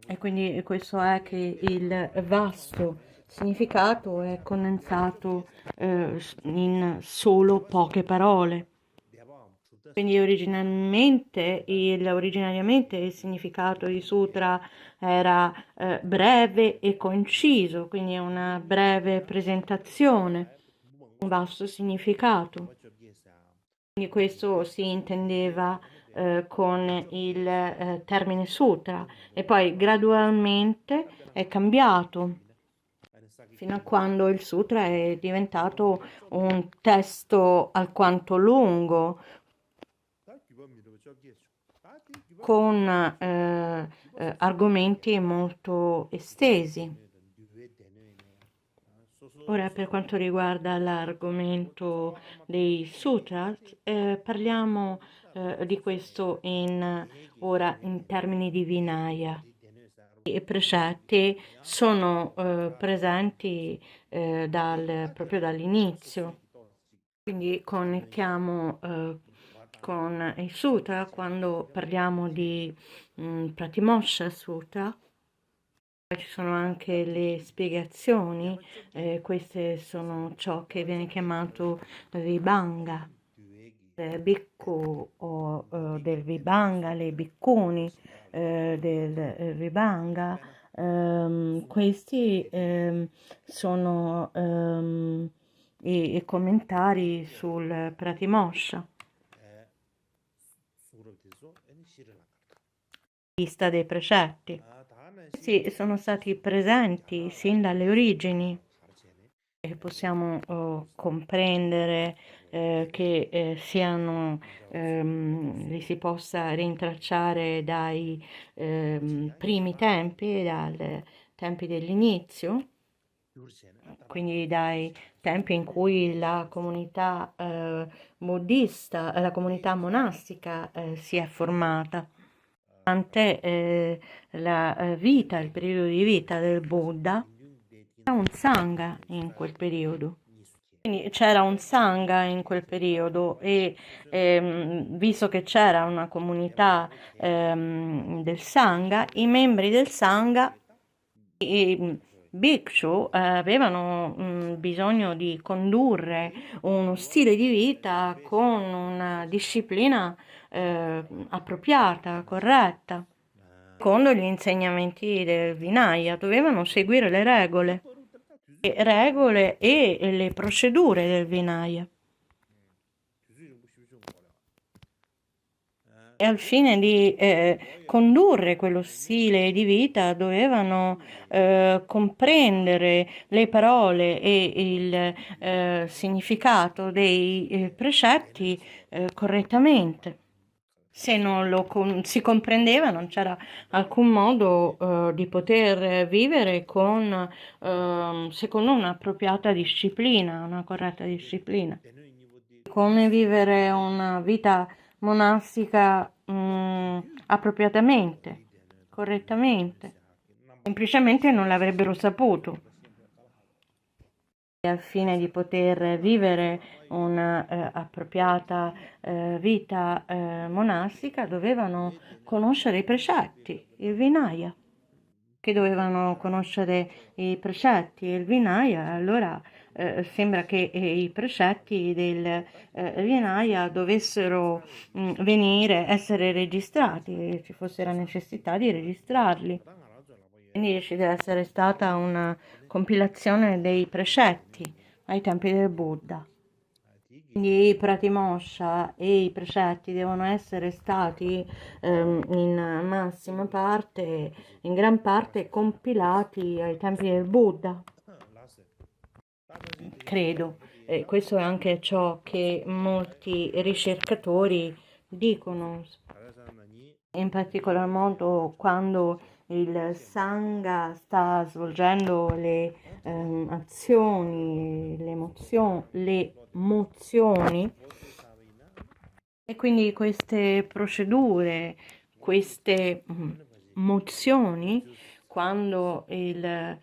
E quindi questo è che il vasto significato è condensato in solo poche parole. Quindi originariamente il significato di sutra era breve e conciso, quindi è una breve presentazione, un vasto significato. Quindi questo si intendeva con il termine sutra e poi gradualmente è cambiato fino a quando il sutra è diventato un testo alquanto lungo con argomenti molto estesi. Ora, per quanto riguarda l'argomento dei sutras, parliamo di questo ora in termini di Vinaya. I precetti sono presenti proprio dall'inizio, quindi connettiamo con il sutra quando parliamo di Pratimosha Sutra. Ci sono anche le spiegazioni, queste sono ciò che viene chiamato Vibhanga, Bhikkhu o del Vibhanga, le Bhikkhuni del Vibhanga. Questi sono i commentari sul Pratimosha. Lista dei precetti. Sì, sono stati presenti sin dalle origini e possiamo comprendere che li si possa rintracciare dai primi tempi, dai tempi dell'inizio, quindi dai tempi in cui la comunità buddista, la comunità monastica si è formata. Durante la vita, il periodo di vita del Buddha, c'era un Sangha in quel periodo. Quindi c'era un Sangha in quel periodo e visto che c'era una comunità del Sangha, i membri del Sangha, i Bhikshu, avevano bisogno di condurre uno stile di vita con una disciplina appropriata, corretta. Secondo gli insegnamenti del Vinaya, dovevano seguire le regole e le procedure del Vinaya. E al fine di condurre quello stile di vita dovevano comprendere le parole e il significato dei precetti correttamente. Se non si comprendeva, non c'era alcun modo di poter vivere secondo un'appropriata disciplina, una corretta disciplina. Come vivere una vita monastica appropriatamente, correttamente. Semplicemente non l'avrebbero saputo. Al fine di poter vivere una appropriata vita monastica dovevano conoscere i precetti, il Vinaya, che dovevano conoscere i precetti e il Vinaya, allora sembra che i precetti del Vinaya dovessero essere registrati, ci fosse la necessità di registrarli. Quindi ci deve essere stata una compilazione dei precetti ai tempi del Buddha. Quindi i Pratimosha e i precetti devono essere stati in massima parte, in gran parte compilati ai tempi del Buddha. Credo. Questo è anche ciò che molti ricercatori dicono, in particolar modo quando il Sangha sta svolgendo le azioni, le mozioni, e quindi queste procedure, queste mozioni, quando il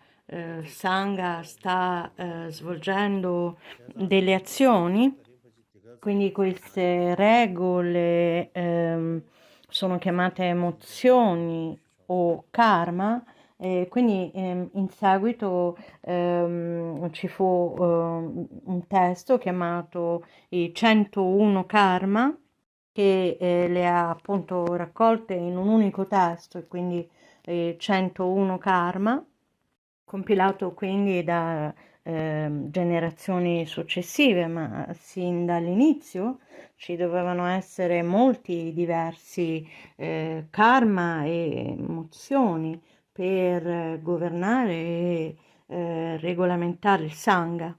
Sangha sta svolgendo delle azioni, quindi queste regole sono chiamate emozioni o karma, quindi in seguito ci fu un testo chiamato i 101 karma, che le ha appunto raccolte in un unico testo, e quindi 101 karma, compilato quindi da generazioni successive, ma sin dall'inizio ci dovevano essere molti diversi karma e emozioni per governare e regolamentare il Sangha.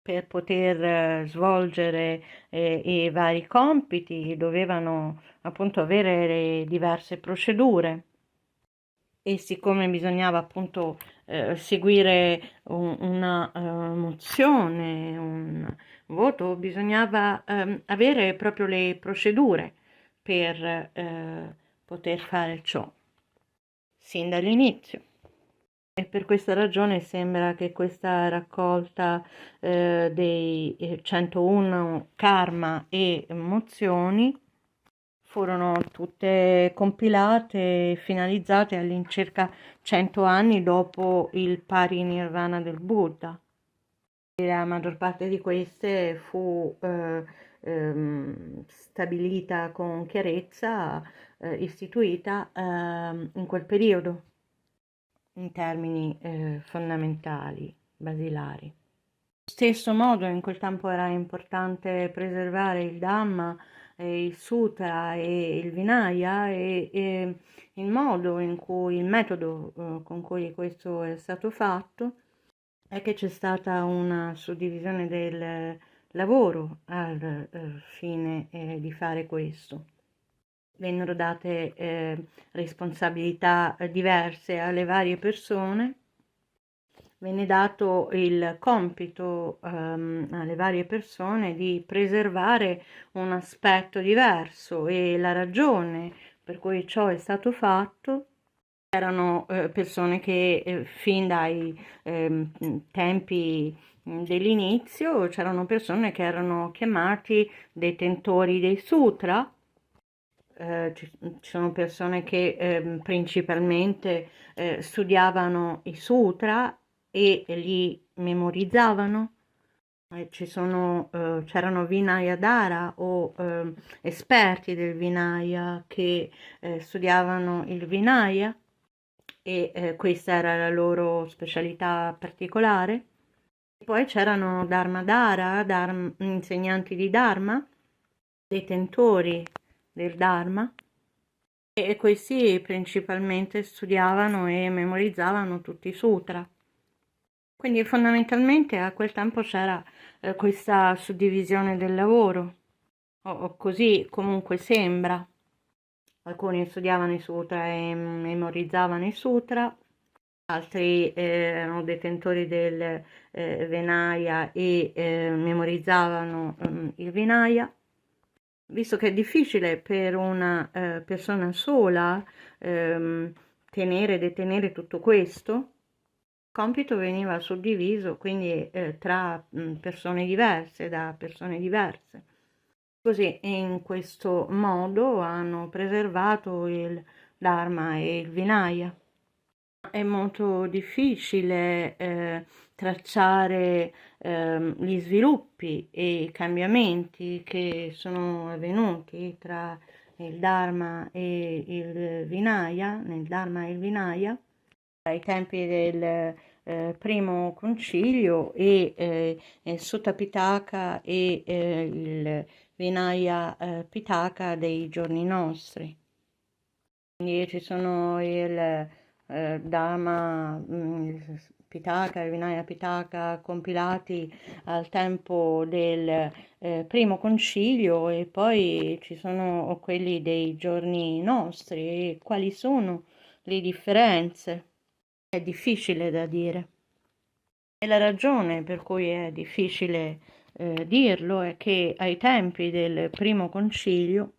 Per poter svolgere i vari compiti dovevano appunto avere le diverse procedure, e siccome bisognava appunto seguire una mozione, un voto, bisognava avere proprio le procedure per poter fare ciò sin dall'inizio. E per questa ragione sembra che questa raccolta dei 101 karma e emozioni furono tutte compilate e finalizzate all'incirca 100 anni dopo il parinirvana del Buddha. La maggior parte di queste fu stabilita con chiarezza, istituita in quel periodo, in termini fondamentali, basilari. Allo stesso modo, in quel tempo era importante preservare il Dhamma, il Sutra e il Vinaya, e il modo in cui, il metodo con cui questo è stato fatto è che c'è stata una suddivisione del lavoro al fine di fare questo. Vennero date responsabilità diverse alle varie persone, venne dato il compito alle varie persone di preservare un aspetto diverso, e la ragione per cui ciò è stato fatto erano persone che fin dai tempi dell'inizio c'erano persone che erano chiamati detentori dei sutra. Ci sono persone che principalmente studiavano i sutra e li memorizzavano. C'erano Vinayadhara o esperti del Vinaya che studiavano il Vinaya, e questa era la loro specialità particolare. Poi c'erano Dharmadhara, insegnanti di Dharma, detentori del Dharma, e questi principalmente studiavano e memorizzavano tutti i sutra. Quindi fondamentalmente a quel tempo c'era questa suddivisione del lavoro, o così comunque sembra. Alcuni studiavano i sutra e memorizzavano i sutra, altri erano detentori del Vinaya e memorizzavano il Vinaya. Visto che è difficile per una persona sola tenere e detenere tutto questo, il compito veniva suddiviso quindi tra persone diverse, da persone diverse. Così in questo modo hanno preservato il Dharma e il Vinaya. È molto difficile tracciare gli sviluppi e i cambiamenti che sono avvenuti tra il Dharma e il Vinaya, nel Dharma e il Vinaya, ai tempi del primo concilio, e il Sutta Pitaka e il Vinaya Pitaka dei giorni nostri. Quindi ci sono il Dhamma Pitaka, il Vinaya Pitaka compilati al tempo del primo concilio, e poi ci sono quelli dei giorni nostri. E quali sono le differenze? È difficile da dire. E la ragione per cui è difficile dirlo è che ai tempi del primo concilio,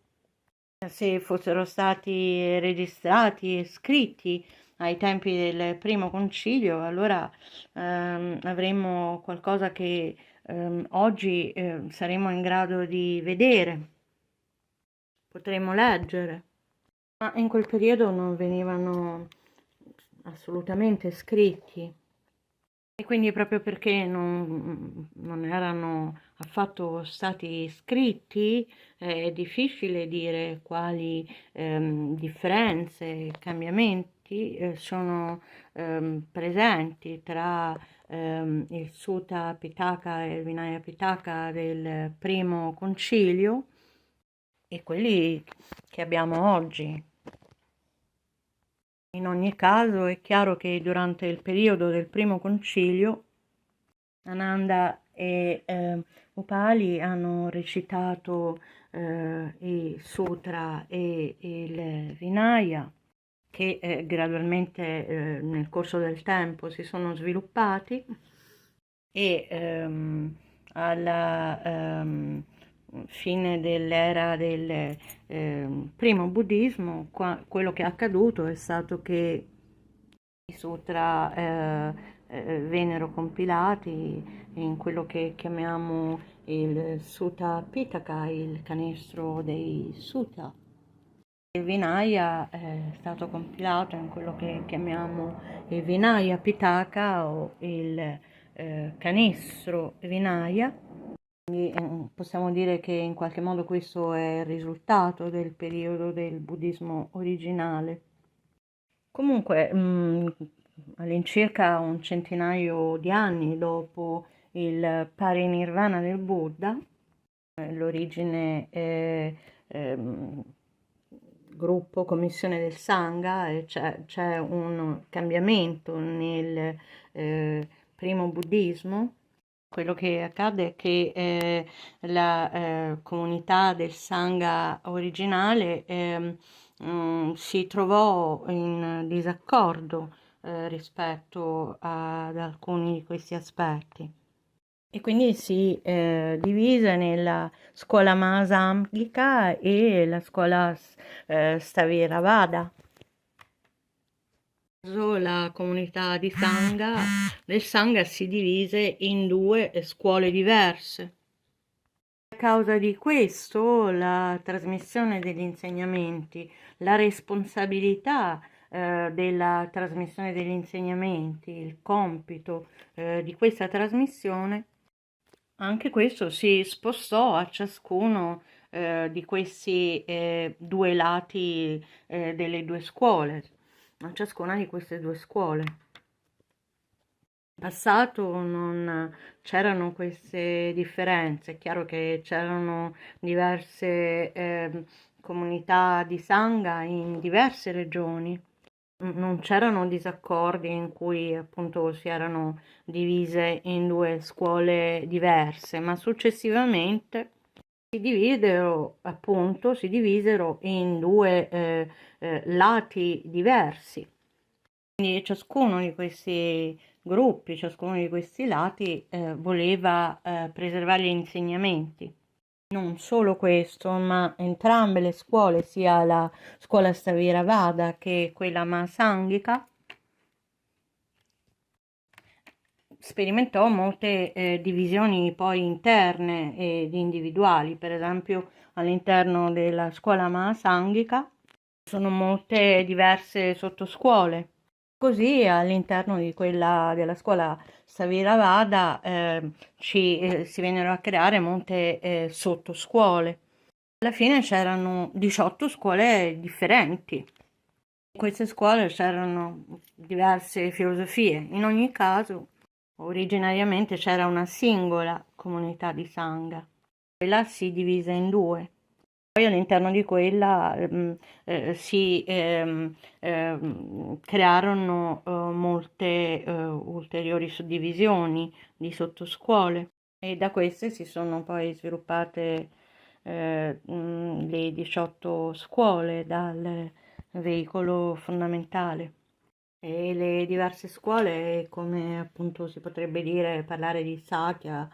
se fossero stati registrati e scritti ai tempi del primo concilio, allora avremmo qualcosa che oggi saremo in grado di vedere, potremmo leggere. Ma in quel periodo non venivano assolutamente scritti. E quindi proprio perché non erano affatto stati scritti, è difficile dire quali differenze, cambiamenti sono presenti tra il Sutta Pitaka e il Vinaya Pitaka del primo concilio e quelli che abbiamo oggi. In ogni caso è chiaro che durante il periodo del primo concilio Ananda e Upali hanno recitato i sutra e il Vinaya che gradualmente nel corso del tempo si sono sviluppati e alla fine dell'era del primo buddismo, quello che è accaduto è stato che i sutra vennero compilati in quello che chiamiamo il Sutta Pitaka, il canestro dei sutta. Il Vinaya è stato compilato in quello che chiamiamo il Vinaya Pitaka o il canestro Vinaya. Quindi possiamo dire che in qualche modo questo è il risultato del periodo del buddismo originale. Comunque, all'incirca un centinaio di anni dopo il parinirvana del Buddha, l'origine gruppo, commissione del Sangha, e c'è un cambiamento nel primo buddismo. Quello che accade è che la comunità del Sangha originale si trovò in disaccordo rispetto ad alcuni di questi aspetti e quindi si divise nella scuola Mahasamgika e la scuola Staviravada. La comunità di Sangha, del Sangha si divise in due scuole diverse. A causa di questo, la trasmissione degli insegnamenti, la responsabilità della trasmissione degli insegnamenti, il compito di questa trasmissione, anche questo si spostò a ciascuno di questi due lati delle due scuole, a ciascuna di queste due scuole. In passato non c'erano queste differenze, è chiaro che c'erano diverse comunità di Sangha in diverse regioni, non c'erano disaccordi in cui appunto si erano divise in due scuole diverse, ma successivamente si dividero in due lati diversi. Quindi ciascuno di questi gruppi, ciascuno di questi lati voleva preservare gli insegnamenti. Non solo questo, ma entrambe le scuole, sia la scuola Staviravada che quella Mahasangika, sperimentò molte divisioni poi interne ed individuali. Per esempio all'interno della scuola Mahasangika sono molte diverse sottoscuole. Così all'interno di quella della scuola Staviravada si vennero a creare molte sottoscuole. Alla fine c'erano 18 scuole differenti. In queste scuole c'erano diverse filosofie. In ogni caso, originariamente c'era una singola comunità di Sangha. Quella si divise in due. Poi all'interno di quella si crearono molte ulteriori suddivisioni di sottoscuole e da queste si sono poi sviluppate le 18 scuole dal veicolo fondamentale. E le diverse scuole, come appunto si potrebbe dire, parlare di Sakya,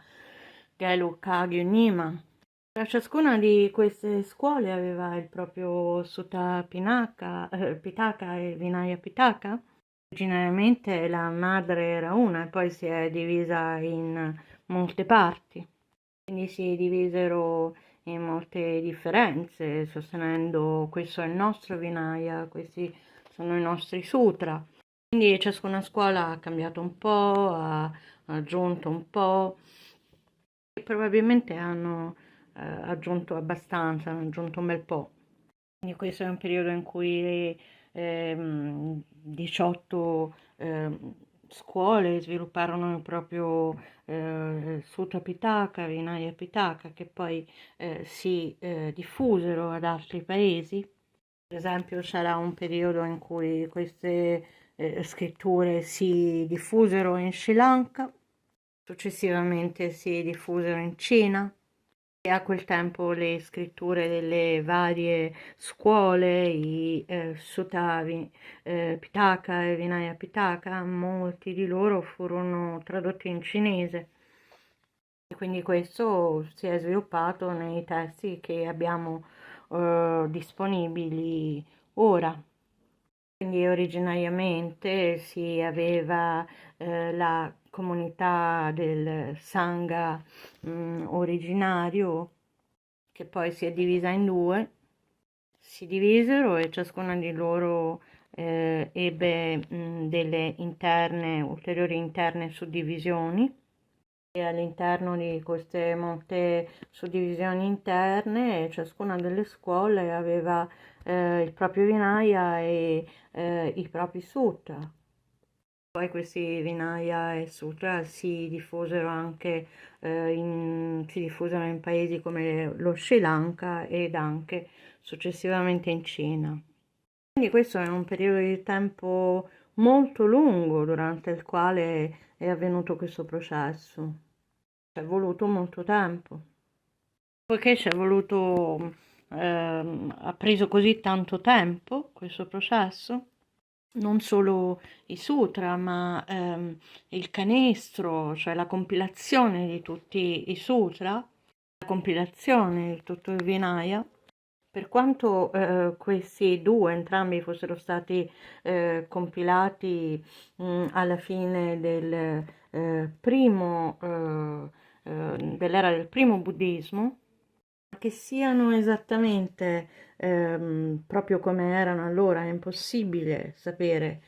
Gelug, Kagyu, Nima. Ciascuna di queste scuole aveva il proprio Sutta Pitaka e Vinaya Pitaka Originariamente la madre era una e poi si è divisa in molte parti, quindi si divisero in molte differenze, sostenendo questo è il nostro Vinaya, questi sono i nostri sutra. Quindi ciascuna scuola ha cambiato un po', ha aggiunto un po', e probabilmente hanno aggiunto abbastanza, hanno aggiunto un bel po'. Quindi questo è un periodo in cui 18 scuole svilupparono il proprio Sutra Pitaka, Vinaya Pitaka, che poi si diffusero ad altri paesi. Per esempio c'era un periodo in cui queste scritture si diffusero in Sri Lanka, successivamente si diffusero in Cina. E a quel tempo le scritture delle varie scuole, i Sutta Pitaka e Vinaya Pitaka, molti di loro furono tradotti in cinese. E quindi questo si è sviluppato nei testi che abbiamo disponibili ora. Quindi originariamente si aveva la comunità del Sangha originario, che poi si è divisa in due, si divisero e ciascuna di loro ebbe delle interne, ulteriori interne suddivisioni. E all'interno di queste molte suddivisioni interne, ciascuna delle scuole aveva il proprio Vinaya e i propri sutra. Poi questi Vinaya e Sutra si diffusero anche si diffusero in paesi come lo Sri Lanka ed anche successivamente in Cina. Quindi questo è un periodo di tempo molto lungo durante il quale è avvenuto questo processo. Ci è voluto molto tempo. Poiché ci è voluto, ha preso così tanto tempo questo processo, non solo i sutra, ma il canestro, cioè la compilazione di tutti i sutra, la compilazione di tutto il Vinaya, per quanto questi due, entrambi, fossero stati compilati alla fine del primo, dell'era del primo buddismo, che siano esattamente proprio come erano allora, è impossibile sapere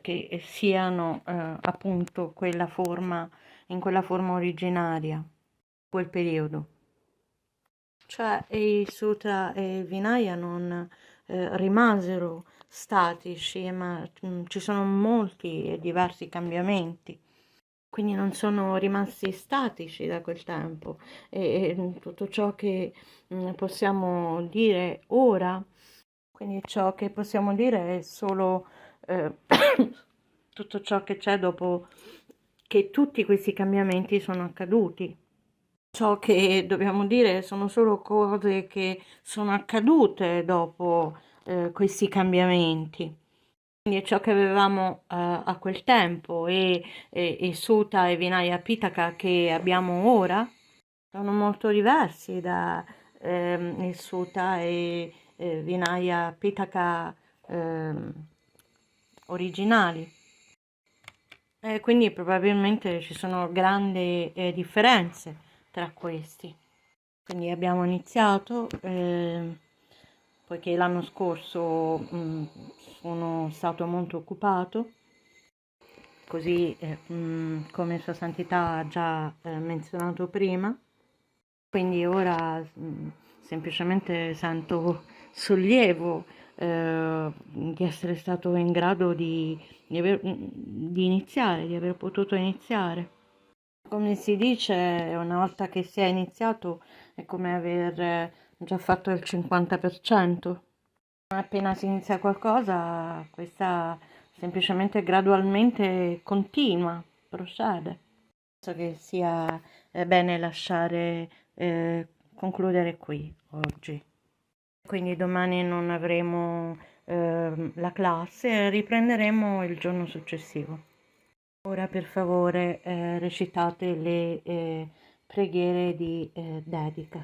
che siano appunto quella forma, in quella forma originaria, quel periodo. Cioè i Sutra e il Vinaya non rimasero statici, ma ci sono molti e diversi cambiamenti. Quindi non sono rimasti statici da quel tempo e tutto ciò che possiamo dire ora, quindi ciò che possiamo dire è solo tutto ciò che c'è dopo che tutti questi cambiamenti sono accaduti. Ciò che dobbiamo dire sono solo cose che sono accadute dopo questi cambiamenti. Quindi ciò che avevamo a quel tempo e Sutta e Vinaya Pitaka che abbiamo ora sono molto diversi da il Sutta e Vinaya Pitaka originali. Quindi probabilmente ci sono grandi differenze tra questi. Quindi abbiamo iniziato, poiché l'anno scorso sono stato molto occupato, così come Sua Santità ha già menzionato prima, quindi ora semplicemente sento sollievo di essere stato in grado di iniziare, di aver potuto iniziare. Come si dice, una volta che si è iniziato è come aver già fatto il 50%. Appena si inizia qualcosa, questa semplicemente gradualmente continua, procede. Penso che sia bene lasciare concludere qui oggi. Quindi domani non avremo la classe, riprenderemo il giorno successivo. Ora per favore recitate le preghiere di dedica.